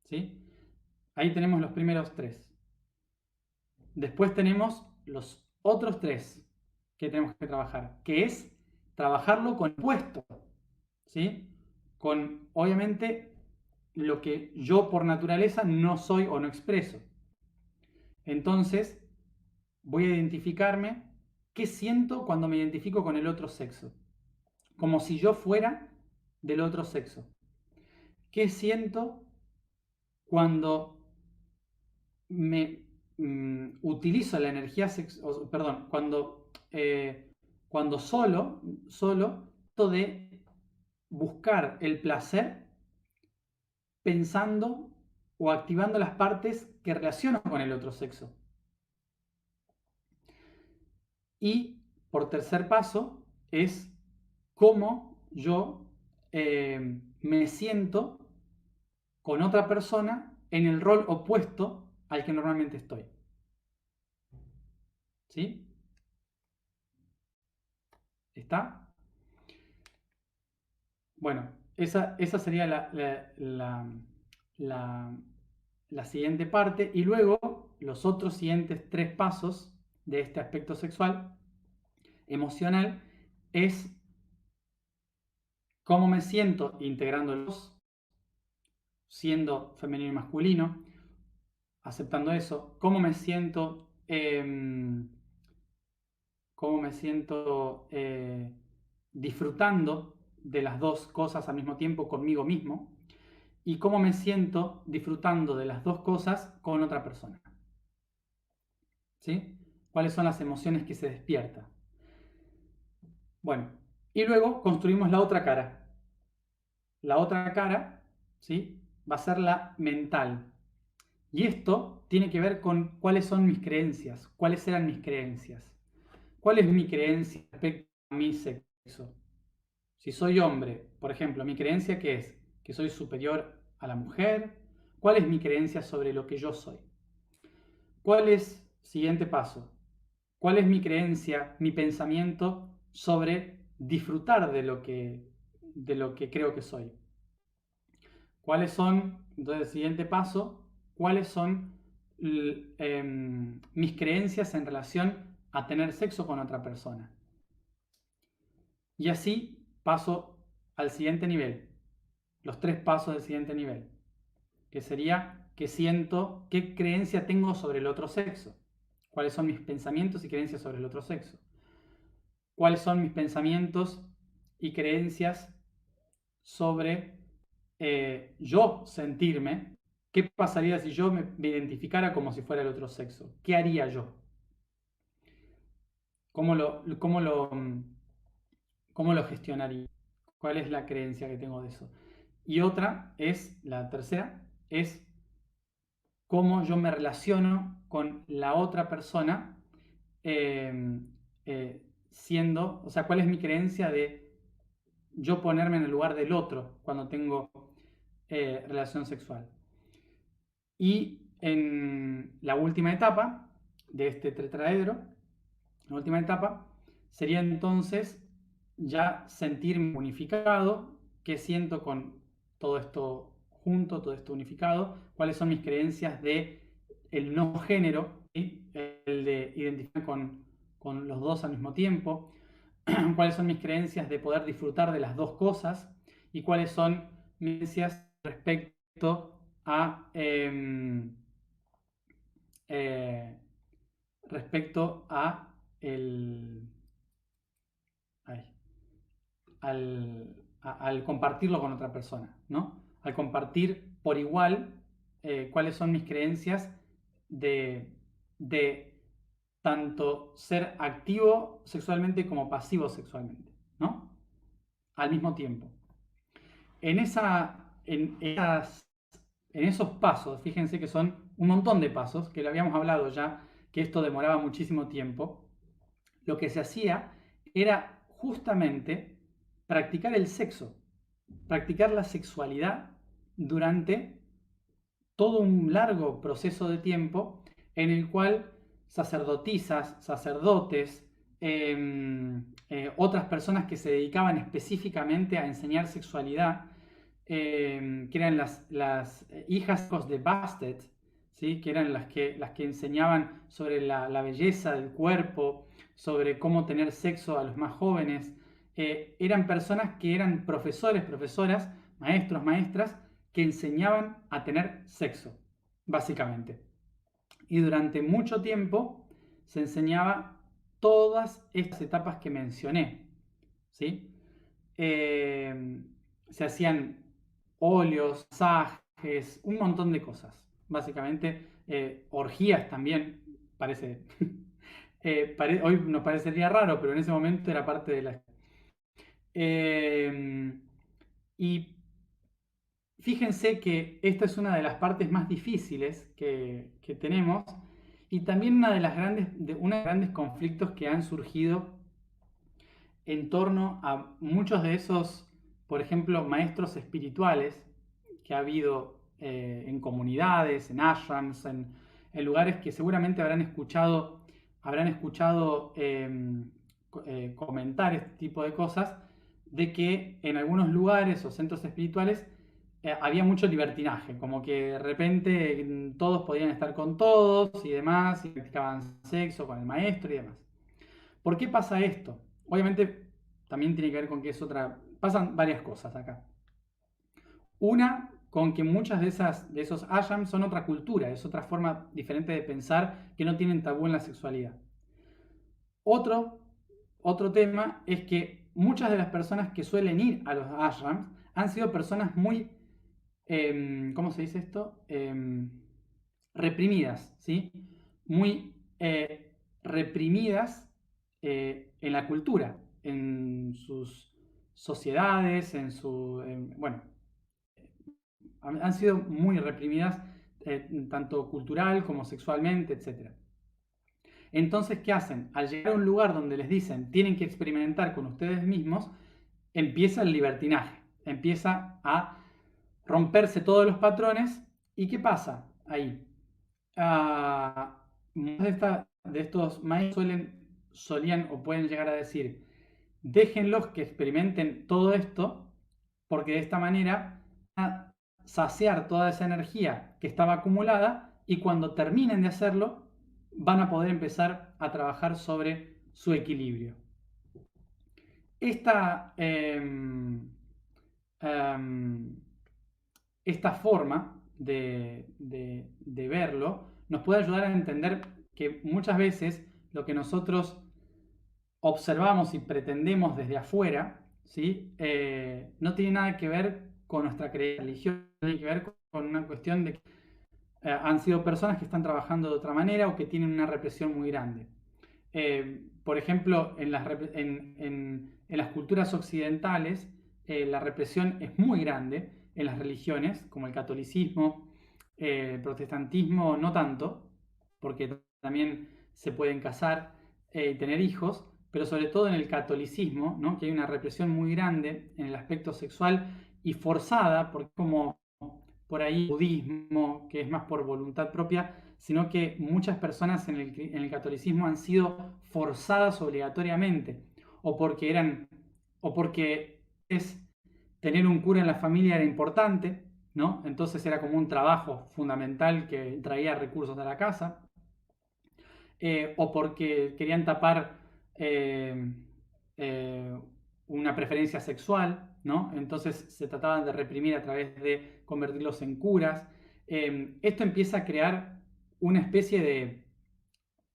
¿Sí? Ahí tenemos los primeros tres. Después tenemos los otros 3 que tenemos que trabajar, que es trabajarlo con puesto, ¿sí? Con, obviamente, lo que yo por naturaleza no soy o no expreso. Entonces, voy a identificarme qué siento cuando me identifico con el otro sexo, como si yo fuera del otro sexo. ¿Qué siento cuando me utilizo la energía sexual, perdón, cuando solo trato de buscar el placer pensando o activando las partes que relaciono con el otro sexo? Y por tercer paso es cómo yo me siento con otra persona en el rol opuesto al que normalmente estoy. ¿Sí? ¿Está? Bueno, esa sería la siguiente parte. Y luego los otros siguientes 3 pasos de este aspecto sexual, emocional, es cómo me siento integrándolos, siendo femenino y masculino, aceptando eso, cómo me siento disfrutando de las dos cosas al mismo tiempo conmigo mismo, y cómo me siento disfrutando de las dos cosas con otra persona. ¿Sí? ¿Cuáles son las emociones que se despiertan? Bueno, y luego construimos la otra cara. La otra cara, ¿sí? Va a ser la mental. Y esto tiene que ver con cuáles son mis creencias, cuáles eran mis creencias. ¿Cuál es mi creencia respecto a mi sexo? Si soy hombre, por ejemplo, mi creencia ¿qué es? Que soy superior a la mujer. ¿Cuál es mi creencia sobre lo que yo soy? ¿Cuál es, siguiente paso, cuál es mi creencia, mi pensamiento sobre disfrutar de lo que creo que soy? ¿Cuáles son, entonces, el siguiente paso, cuáles son mis creencias en relación a tener sexo con otra persona? Y así paso al siguiente nivel, los 3 pasos del siguiente nivel, que sería qué siento, qué creencia tengo sobre el otro sexo, cuáles son mis pensamientos y creencias sobre el otro sexo, cuáles son mis pensamientos y creencias sobre yo sentirme, qué pasaría si yo me identificara como si fuera el otro sexo, qué haría yo, cómo cómo lo gestionaría, cuál es la creencia que tengo de eso. Y otra es, la tercera, es cómo yo me relaciono con la otra persona eh, siendo, o sea, cuál es mi creencia de yo ponerme en el lugar del otro cuando tengo relación sexual. Y en la última etapa de este tetraedro, la última etapa sería entonces ya sentirme unificado, qué siento con todo esto junto, todo esto unificado, cuáles son mis creencias de el no género, ¿sí? El de identificar con los dos al mismo tiempo, cuáles son mis creencias de poder disfrutar de las dos cosas y cuáles son mis creencias respecto a eh, respecto a el, ay, al compartirlo con otra persona, ¿no? Al compartir por igual cuáles son mis creencias de tanto ser activo sexualmente como pasivo sexualmente, ¿no? Al mismo tiempo. En, en esos pasos, fíjense que son un montón de pasos, que lo habíamos hablado ya, que esto demoraba muchísimo tiempo, lo que se hacía era justamente practicar el sexo, practicar la sexualidad durante todo un largo proceso de tiempo en el cual sacerdotisas, sacerdotes, otras personas que se dedicaban específicamente a enseñar sexualidad, que eran las hijas de Bastet, ¿sí? Que eran las que enseñaban sobre la belleza del cuerpo, sobre cómo tener sexo a los más jóvenes. Eran personas que eran profesores, profesoras, maestros, maestras, que enseñaban a tener sexo, básicamente. Y durante mucho tiempo se enseñaba todas estas etapas que mencioné, ¿sí? Eh, Se hacían óleos, masajes, un montón de cosas. Básicamente, orgías también, parece. Hoy nos parecería raro, pero en ese momento era parte de la... Eh, y fíjense que esta es una de las partes más difíciles que tenemos y también una de las uno de los grandes conflictos que han surgido en torno a muchos de esos, por ejemplo, maestros espirituales que ha habido en comunidades, en ashrams, en lugares que seguramente habrán escuchado comentar este tipo de cosas, de que en algunos lugares o centros espirituales había mucho libertinaje, como que de repente todos podían estar con todos y demás, y practicaban sexo con el maestro y demás. ¿Por qué pasa esto? Obviamente también tiene que ver con que es otra... Pasan varias cosas acá. Una, con que muchas de esos ashrams son otra cultura, es otra forma diferente de pensar que no tienen tabú en la sexualidad. Otro, otro tema es que muchas de las personas que suelen ir a los ashrams han sido personas muy, ¿cómo se dice esto? Reprimidas, ¿sí? Muy reprimidas en la cultura, en sus sociedades, bueno, han sido muy reprimidas tanto cultural como sexualmente, etc. Entonces, ¿qué hacen? Al llegar a un lugar donde les dicen tienen que experimentar con ustedes mismos, empieza el libertinaje, empieza a romperse todos los patrones. ¿Y qué pasa ahí? Muchos de estos maestros solían o pueden llegar a decir, déjenlos que experimenten todo esto, porque de esta manera van a saciar toda esa energía que estaba acumulada y cuando terminen de hacerlo, van a poder empezar a trabajar sobre su equilibrio. Esta, esta forma de verlo nos puede ayudar a entender que muchas veces lo que nosotros observamos y pretendemos desde afuera, ¿sí? No tiene nada que ver con nuestra creencia religiosa, tiene que ver con una cuestión de que han sido personas que están trabajando de otra manera o que tienen una represión muy grande. Por ejemplo, en las culturas occidentales, la represión es muy grande en las religiones, como el catolicismo, el protestantismo no tanto, porque también se pueden casar y tener hijos, pero sobre todo en el catolicismo, ¿no? Que hay una represión muy grande en el aspecto sexual y forzada, porque como por ahí el budismo, que es más por voluntad propia, sino que muchas personas en el catolicismo han sido forzadas obligatoriamente, o porque eran, o porque es tener un cura en la familia era importante, ¿no? Entonces era como un trabajo fundamental que traía recursos a la casa, o porque querían tapar eh, eh, una preferencia sexual, ¿no? Entonces se trataban de reprimir a través de convertirlos en curas. Esto empieza a crear una especie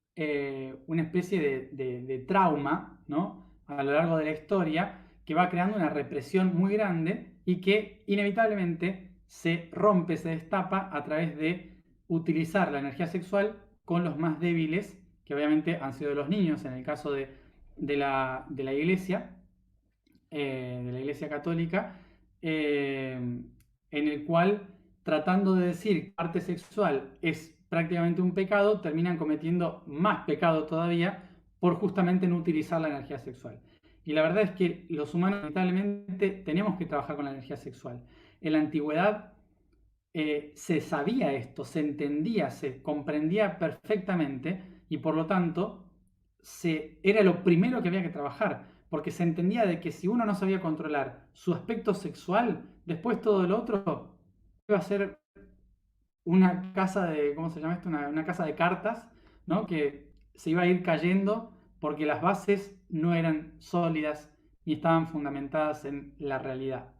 de trauma, ¿no? A lo largo de la historia, que va creando una represión muy grande y que inevitablemente se rompe, se destapa a través de utilizar la energía sexual con los más débiles, que obviamente han sido los niños, en el caso de la iglesia, de la iglesia católica, en el cual, tratando de decir que parte sexual es prácticamente un pecado, terminan cometiendo más pecado todavía por justamente no utilizar la energía sexual. Y la verdad es que los humanos lamentablemente tenemos que trabajar con la energía sexual. En la antigüedad se sabía esto, se entendía, se comprendía perfectamente y por lo tanto era lo primero que había que trabajar, porque se entendía de que si uno no sabía controlar su aspecto sexual, después todo lo otro iba a ser una casa de, ¿cómo se llama esto? Una casa de cartas, ¿no? Que se iba a ir cayendo porque las bases no eran sólidas ni estaban fundamentadas en la realidad.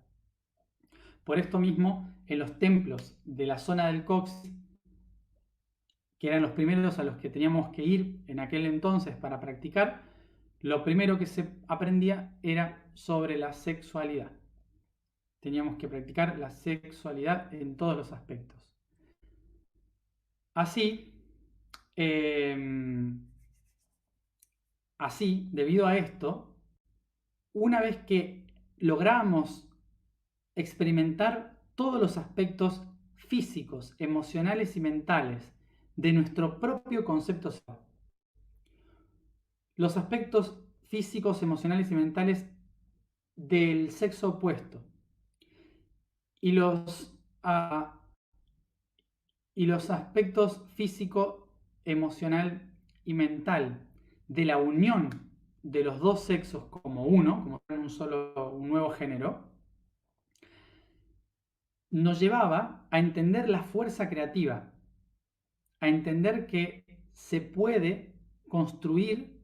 Por esto mismo, en los templos de la zona del Coxis, que eran los primeros a los que teníamos que ir en aquel entonces para practicar, lo primero que se aprendía era sobre la sexualidad. Teníamos que practicar la sexualidad en todos los aspectos. Así, debido a esto, una vez que logramos experimentar todos los aspectos físicos, emocionales y mentales de nuestro propio concepto sexual, los aspectos físicos, emocionales y mentales del sexo opuesto y los aspectos físico, emocional y mental de la unión de los dos sexos como uno, como un nuevo género, nos llevaba a entender la fuerza creativa, a entender que se puede construir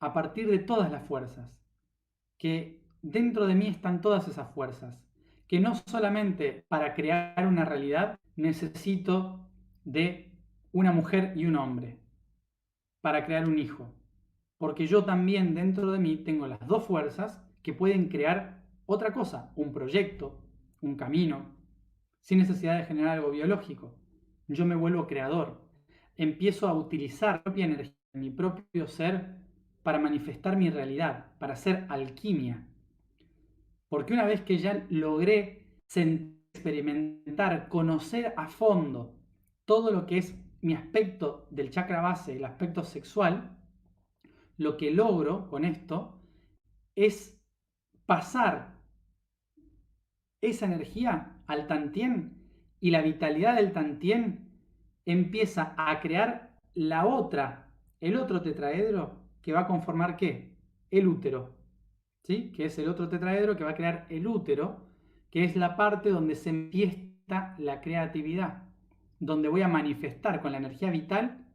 a partir de todas las fuerzas, que dentro de mí están todas esas fuerzas, que no solamente para crear una realidad necesito de una mujer y un hombre para crear un hijo, porque yo también dentro de mí tengo las dos fuerzas que pueden crear otra cosa, un proyecto, un camino, sin necesidad de generar algo biológico. Yo me vuelvo creador, empiezo a utilizar mi propia energía, mi propio ser para manifestar mi realidad, para hacer alquimia. Porque una vez que ya logré experimentar, conocer a fondo todo lo que es mi aspecto del chakra base, el aspecto sexual, lo que logro con esto es pasar esa energía al tantien y la vitalidad del tantien empieza a crear el otro tetraedro que va a conformar ¿qué? El útero, ¿sí? Que es el otro tetraedro que va a crear el útero, que es la parte donde se empieza la creatividad, donde voy a manifestar con la energía vital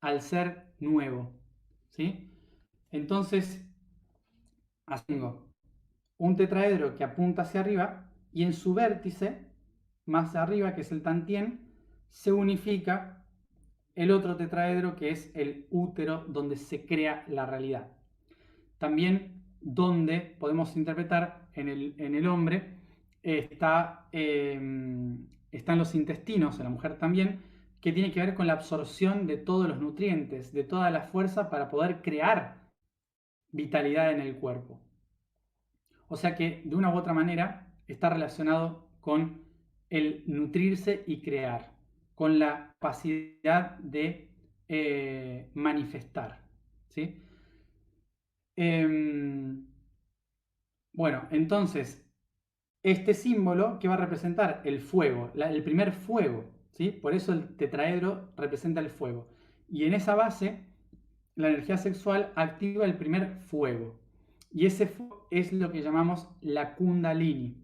al ser nuevo, ¿sí? Entonces, tengo un tetraedro que apunta hacia arriba y en su vértice, más arriba, que es el tantien, se unifica el otro tetraedro que es el útero donde se crea la realidad. También donde podemos interpretar en el hombre están los intestinos, en la mujer también, que tiene que ver con la absorción de todos los nutrientes, de toda la fuerza para poder crear vitalidad en el cuerpo. O sea que de una u otra manera está relacionado con el nutrirse y crear, con la capacidad de manifestar. ¿Sí? Bueno, entonces, este símbolo que va a representar el fuego, el primer fuego, ¿sí? Por eso el tetraedro representa el fuego. Y en esa base, la energía sexual activa el primer fuego. Y ese fuego es lo que llamamos la Kundalini.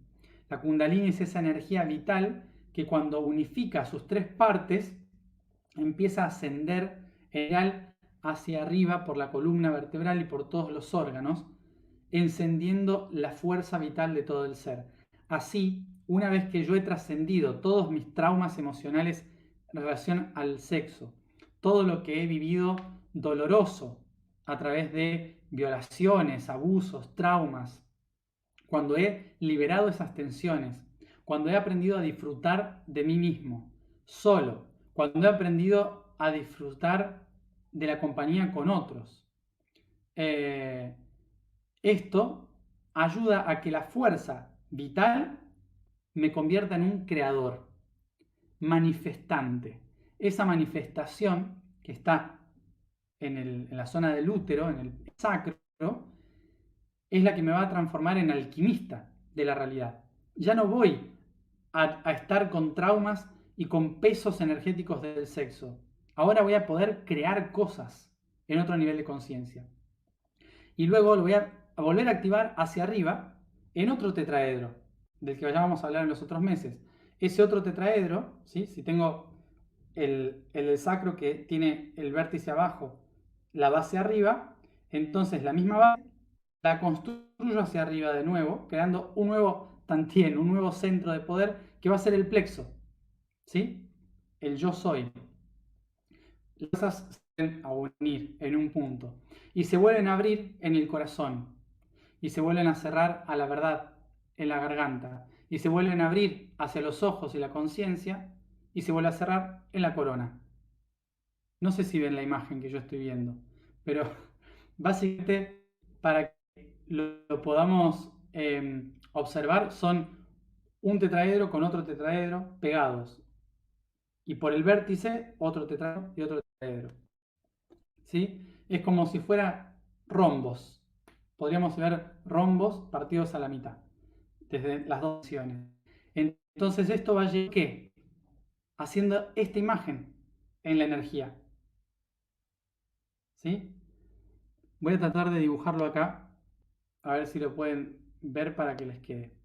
La Kundalini es esa energía vital que cuando unifica sus tres partes empieza a ascender hacia arriba por la columna vertebral y por todos los órganos, encendiendo la fuerza vital de todo el ser. Así, una vez que yo he trascendido todos mis traumas emocionales en relación al sexo, todo lo que he vivido doloroso a través de violaciones, abusos, traumas, cuando he liberado esas tensiones, cuando he aprendido a disfrutar de mí mismo, solo, cuando he aprendido a disfrutar de la compañía con otros. Esto ayuda a que la fuerza vital me convierta en un creador, manifestante. Esa manifestación que está en la zona del útero, en el sacro, es la que me va a transformar en alquimista de la realidad. Ya no voy a estar con traumas y con pesos energéticos del sexo. Ahora voy a poder crear cosas en otro nivel de conciencia. Y luego lo voy a volver a activar hacia arriba en otro tetraedro, del que ya vamos a hablar en los otros meses. ese otro tetraedro, ¿sí? Si tengo el del sacro que tiene el vértice abajo, la base arriba, entonces la misma base la construyo hacia arriba de nuevo, creando un nuevo tantien, un nuevo centro de poder que va a ser el plexo, ¿sí? El yo soy. Las cosas se vuelven a unir en un punto y se vuelven a abrir en el corazón y se vuelven a cerrar a la verdad en la garganta y se vuelven a abrir hacia los ojos y la conciencia y se vuelve a cerrar en la corona. No sé si ven la imagen que yo estoy viendo, pero básicamente para que lo podamos observar son un tetraedro con otro tetraedro pegados y por el vértice otro tetraedro y otro tetraedro. ¿Sí? Es como si fuera rombos. Podríamos ver rombos partidos a la mitad, desde las dos opciones. Entonces esto va a llegar, ¿qué? Haciendo esta imagen en la energía. ¿Sí? Voy a tratar de dibujarlo acá, a ver si lo pueden ver para que les quede.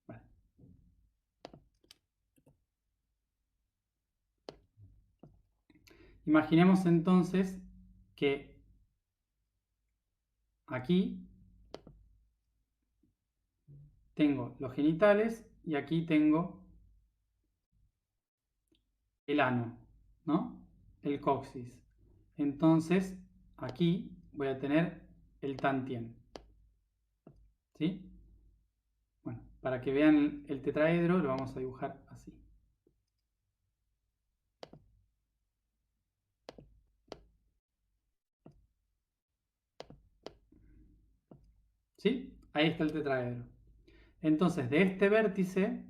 Vale. Imaginemos entonces que aquí tengo los genitales y aquí tengo el ano, ¿no? El coxis. Entonces, aquí voy a tener el tantien. ¿Sí? Bueno, para que vean el tetraedro, lo vamos a dibujar así. ¿Sí? Ahí está el tetraedro. Entonces, de este vértice,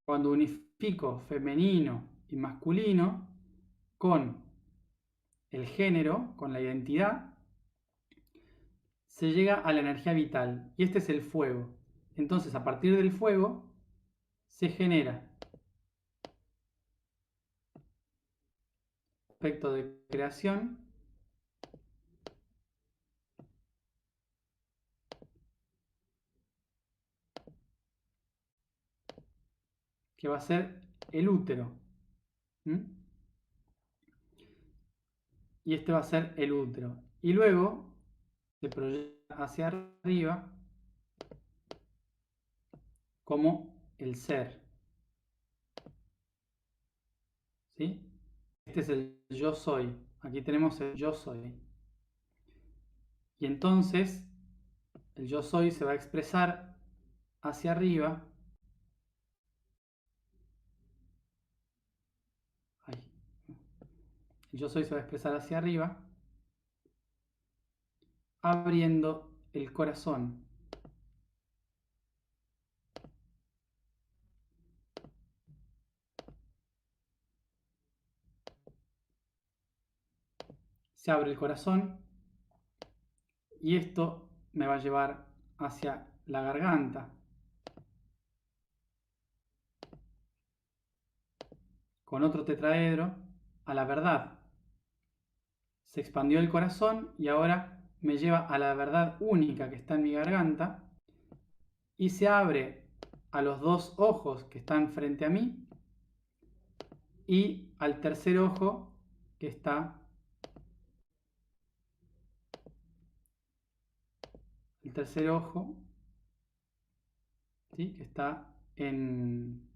cuando unifico femenino y masculino con el género, con la identidad, se llega a la energía vital. Y este es el fuego. Entonces, a partir del fuego, se genera aspecto de creación que va a ser el útero. ¿Mm? Y este va a ser el útero. Y luego se proyecta hacia arriba como el ser. ¿Sí? Este es el yo soy. Aquí tenemos el yo soy. Y entonces el yo soy se va a expresar hacia arriba. Ahí. El yo soy se va a expresar hacia arriba, abriendo el corazón. Se abre el corazón y esto me va a llevar hacia la garganta, con otro tetraedro, a la verdad. Se expandió el corazón y ahora me lleva a la verdad única que está en mi garganta y se abre a los dos ojos que están frente a mí y al tercer ojo que está, el tercer ojo, ¿sí? Que está en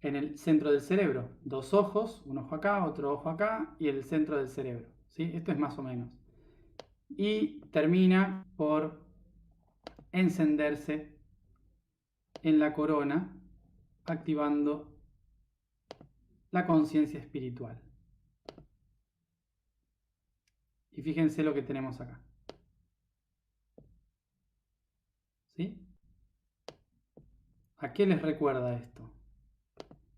el centro del cerebro. Dos ojos, un ojo acá, otro ojo acá y el centro del cerebro. ¿Sí? Esto es más o menos. Y termina por encenderse en la corona, activando la conciencia espiritual. Y fíjense lo que tenemos acá. ¿Sí? ¿A qué les recuerda esto?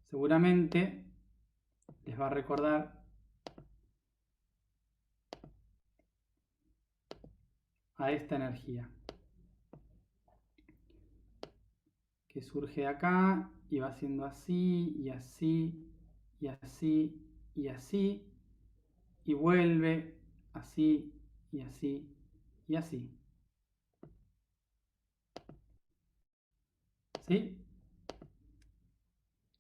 Seguramente les va a recordar a esta energía que surge de acá y va haciendo así y así y así y así, y vuelve así, y así, y así. ¿Sí?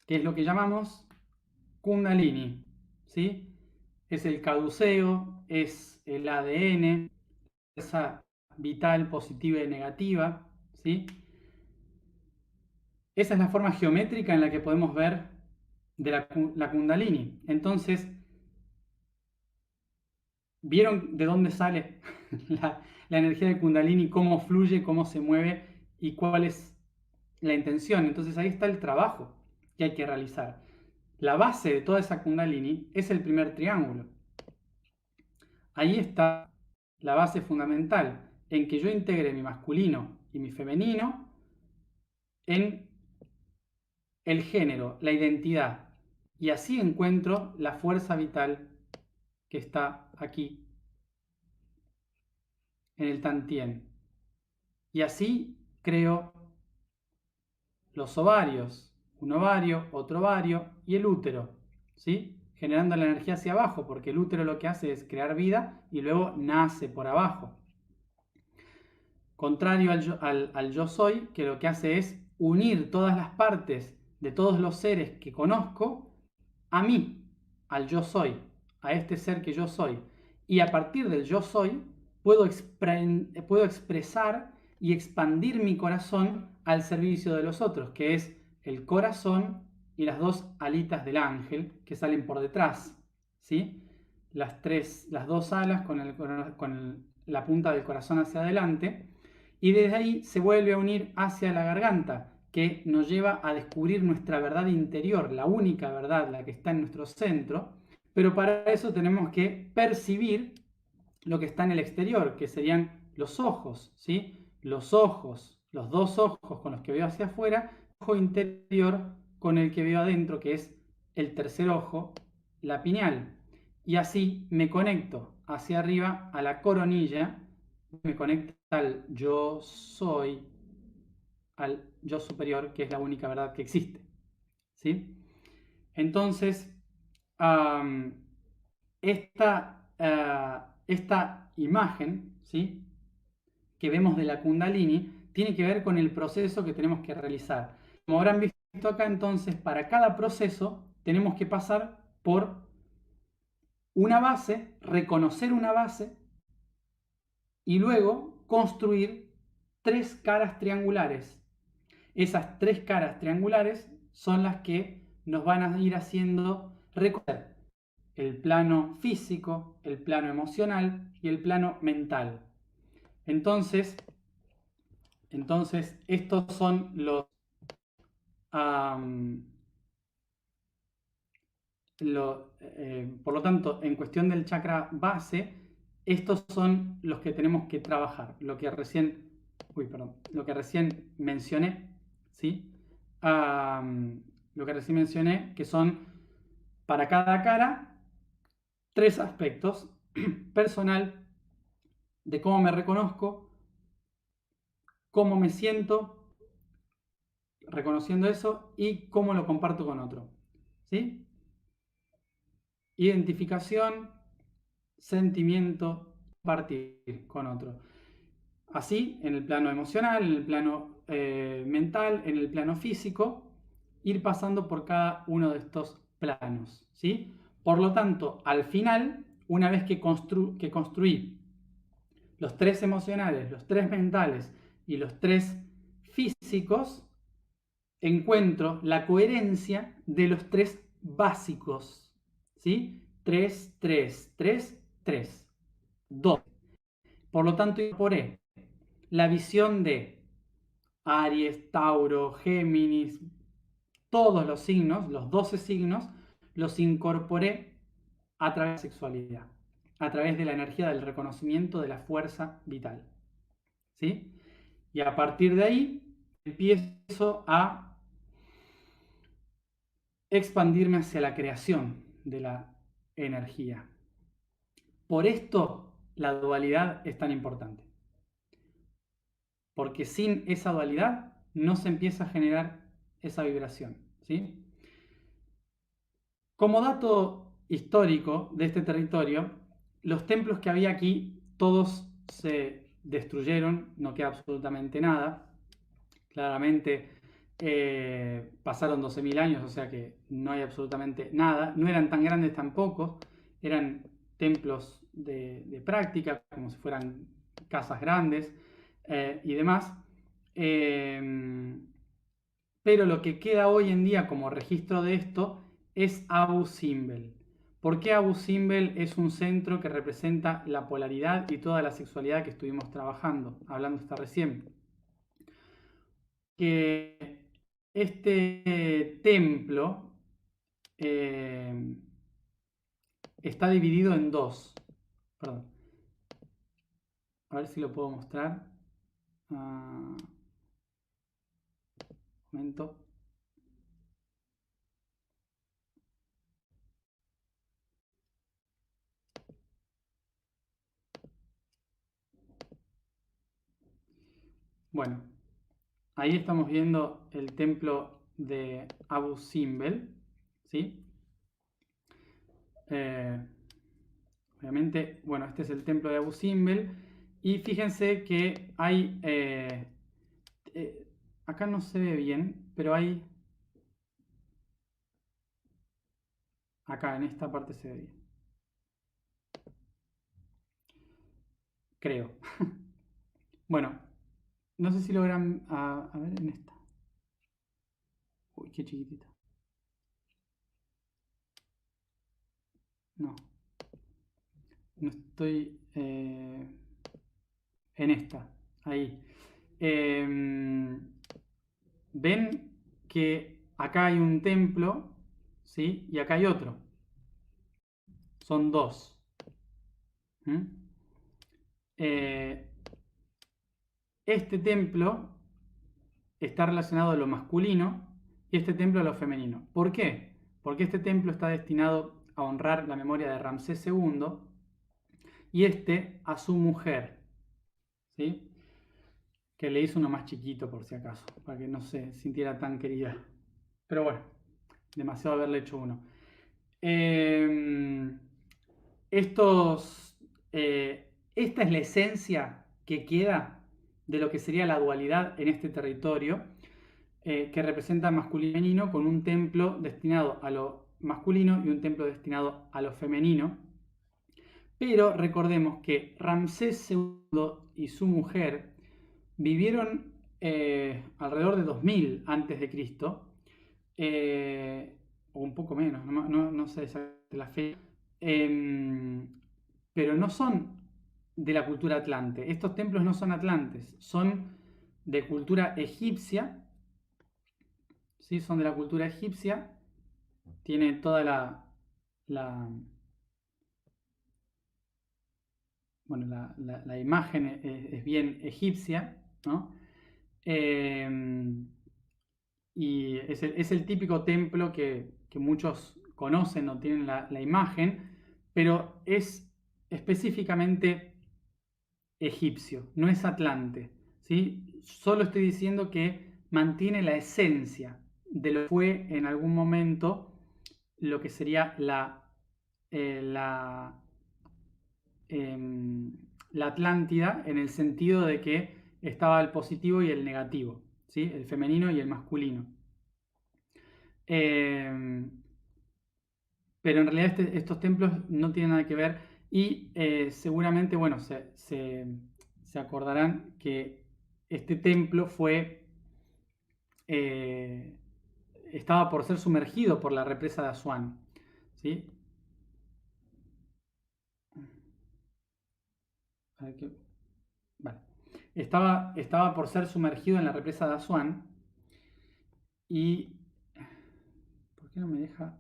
Que es lo que llamamos Kundalini. ¿Sí? Es el caduceo, es el ADN, esa vital positiva y negativa. ¿Sí? Esa es la forma geométrica en la que podemos ver de la Kundalini. Entonces, ¿vieron de dónde sale la energía de Kundalini? ¿Cómo fluye, cómo se mueve y cuál es la intención? Entonces ahí está el trabajo que hay que realizar. La base de toda esa Kundalini es el primer triángulo. Ahí está la base fundamental, en que yo integre mi masculino y mi femenino en el género, la identidad. Y así encuentro la fuerza vital que está aquí en el Tantien. Y así creo los ovarios, un ovario, otro ovario y el útero, ¿sí? Generando la energía hacia abajo, porque el útero lo que hace es crear vida y luego nace por abajo. Contrario al yo soy, que lo que hace es unir todas las partes de todos los seres que conozco a mí, al yo soy, a este ser que yo soy. Y a partir del yo soy, puedo expresar y expandir mi corazón al servicio de los otros, que es el corazón y las dos alitas del ángel que salen por detrás, ¿sí? Las dos alas con la punta del corazón hacia adelante, y desde ahí se vuelve a unir hacia la garganta, que nos lleva a descubrir nuestra verdad interior, la única verdad, la que está en nuestro centro, pero para eso tenemos que percibir lo que está en el exterior, que serían los ojos, ¿sí? Los ojos, los dos ojos con los que veo hacia afuera, ojo interior con el que veo adentro, que es el tercer ojo, la pineal. Y así me conecto hacia arriba a la coronilla, me conecta al yo soy, al yo superior, que es la única verdad que existe. ¿Sí? Entonces, esta imagen, ¿sí?, que vemos de la Kundalini tiene que ver con el proceso que tenemos que realizar. Como habrán visto acá, entonces, para cada proceso tenemos que pasar por una base, reconocer una base y luego construir tres caras triangulares. Esas tres caras triangulares son las que nos van a ir haciendo reconocer el plano físico, el plano emocional y el plano mental. Entonces estos son los, por lo tanto, en cuestión del chakra base, estos son los que tenemos que trabajar, lo que recién mencioné, ¿sí? Lo que recién mencioné, que son para cada cara tres aspectos: personal, de cómo me reconozco, cómo me siento reconociendo eso y cómo lo comparto con otro, ¿sí? Identificación, sentimiento, compartir con otro. Así, en el plano emocional, en el plano mental, en el plano físico, ir pasando por cada uno de estos planos, ¿sí? Por lo tanto, al final, una vez que construí los tres emocionales, los tres mentales y los tres físicos, encuentro la coherencia de los tres básicos, ¿sí? 3, 3, 3, 3, 2. Por lo tanto, incorporé la visión de Aries, Tauro, Géminis, todos los signos, los 12 signos, los incorporé a través de la sexualidad, a través de la energía del reconocimiento de la fuerza vital, ¿sí? Y a partir de ahí empiezo a expandirme hacia la creación de la energía. Por esto la dualidad es tan importante. Porque sin esa dualidad no se empieza a generar esa vibración, ¿sí? Como dato histórico de este territorio, los templos que había aquí, todos se destruyeron, no queda absolutamente nada. Claramente pasaron 12.000 años, o sea que no hay absolutamente nada. No eran tan grandes tampoco, eran templos de práctica, como si fueran casas grandes y demás. Pero lo que queda hoy en día como registro de esto es Abu Simbel. ¿Por qué Abu Simbel es un centro que representa la polaridad y toda la sexualidad que estuvimos trabajando, hablando hasta recién? Que este templo está dividido en dos. Perdón. A ver si lo puedo mostrar. Un momento. Bueno, ahí estamos viendo el templo de Abu Simbel, ¿sí? Obviamente, bueno, este es el templo de Abu Simbel. Y fíjense que hay... acá no se ve bien, pero hay... Acá, en esta parte se ve bien. Creo. Bueno, no sé si logran... A ver, en esta. Uy, qué chiquitita. No, no estoy... en esta. Ahí. Ven que acá hay un templo, ¿sí? Y acá hay otro. Son dos. ¿Mm? Este templo está relacionado a lo masculino y este templo a lo femenino. ¿Por qué? Porque este templo está destinado a honrar la memoria de Ramsés II y este a su mujer, ¿sí? Que le hizo uno más chiquito por si acaso, para que no se sintiera tan querida. Pero bueno, demasiado haberle hecho uno. Eh, estos, esta es la esencia que queda de lo que sería la dualidad en este territorio, que representa masculino y femenino, con un templo destinado a lo masculino y un templo destinado a lo femenino. Pero recordemos que Ramsés II y su mujer vivieron alrededor de 2000 antes de Cristo, o un poco menos, no sé exactamente la fecha, pero no son de la cultura atlante. Estos templos no son atlantes, son de cultura egipcia, ¿sí? Son de la cultura egipcia, tiene toda la, bueno, la imagen es bien egipcia, ¿no? Y es el típico templo que muchos conocen o tienen la imagen, pero es específicamente egipcio, no es atlante, ¿sí? Solo estoy diciendo que mantiene la esencia de lo que fue en algún momento lo que sería la, la Atlántida, en el sentido de que estaba el positivo y el negativo, ¿sí? El femenino y el masculino. Pero en realidad estos templos no tienen nada que ver y seguramente, bueno, se acordarán que este templo eh, estaba por ser sumergido por la represa de Asuán, ¿sí? A ver vale. Estaba por ser sumergido en la represa de Asuán y... ¿Por qué no me deja?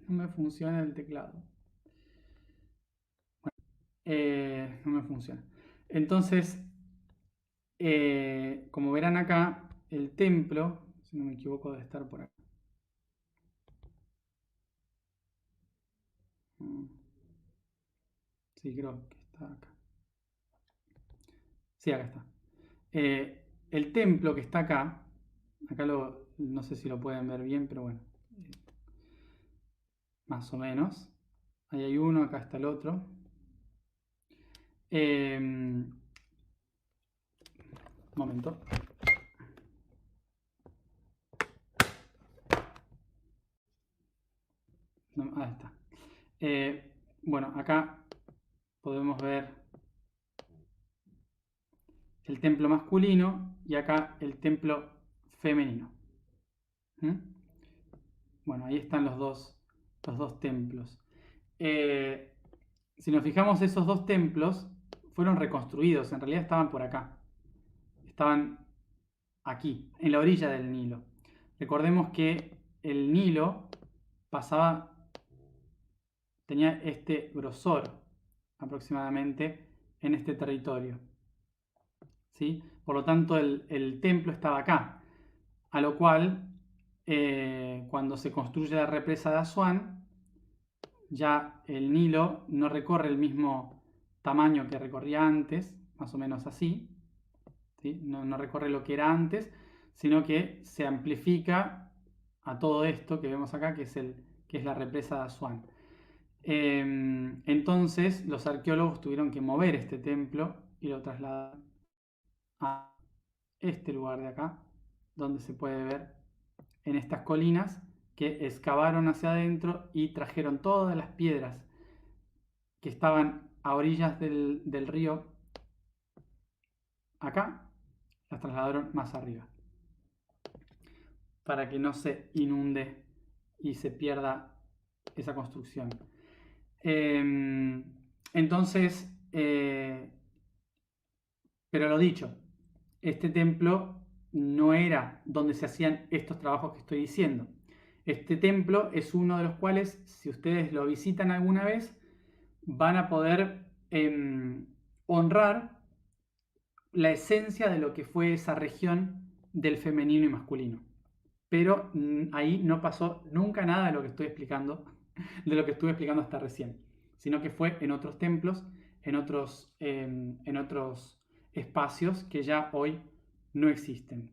No me funciona el teclado. No me funciona. Entonces, como verán acá, el templo, si no me equivoco, debe estar por acá. Sí, creo que está acá. Sí, acá está. El templo que está acá, no sé si lo pueden ver bien, pero bueno, más o menos. Ahí hay uno, acá está el otro. Momento. No, ahí está. Bueno, acá podemos ver el templo masculino y acá el templo femenino. ¿Mm? Bueno, ahí están los dos templos. Si nos fijamos, esos dos templos fueron reconstruidos, en realidad estaban por acá. Estaban aquí, en la orilla del Nilo. Recordemos que el Nilo tenía este grosor aproximadamente en este territorio. ¿Sí? Por lo tanto, el templo estaba acá. A lo cual, cuando se construye la represa de Asuán, ya el Nilo no recorre el mismo tamaño que recorría antes, más o menos así, ¿sí? No recorre lo que era antes, sino que se amplifica a todo esto que vemos acá, que es la represa de Asuán. Entonces los arqueólogos tuvieron que mover este templo y lo trasladaron a este lugar de acá, donde se puede ver en estas colinas que excavaron hacia adentro y trajeron todas las piedras que estaban a orillas del río acá, las trasladaron más arriba, para que no se inunde y se pierda esa construcción. Entonces, pero lo dicho, este templo no era donde se hacían estos trabajos que estoy diciendo. Este templo es uno de los cuales, si ustedes lo visitan alguna vez, van a poder honrar la esencia de lo que fue esa región del femenino y masculino. Pero ahí no pasó nunca nada de lo que estoy explicando, de lo que estuve explicando hasta recién, sino que fue en otros templos, en otros espacios que ya hoy no existen.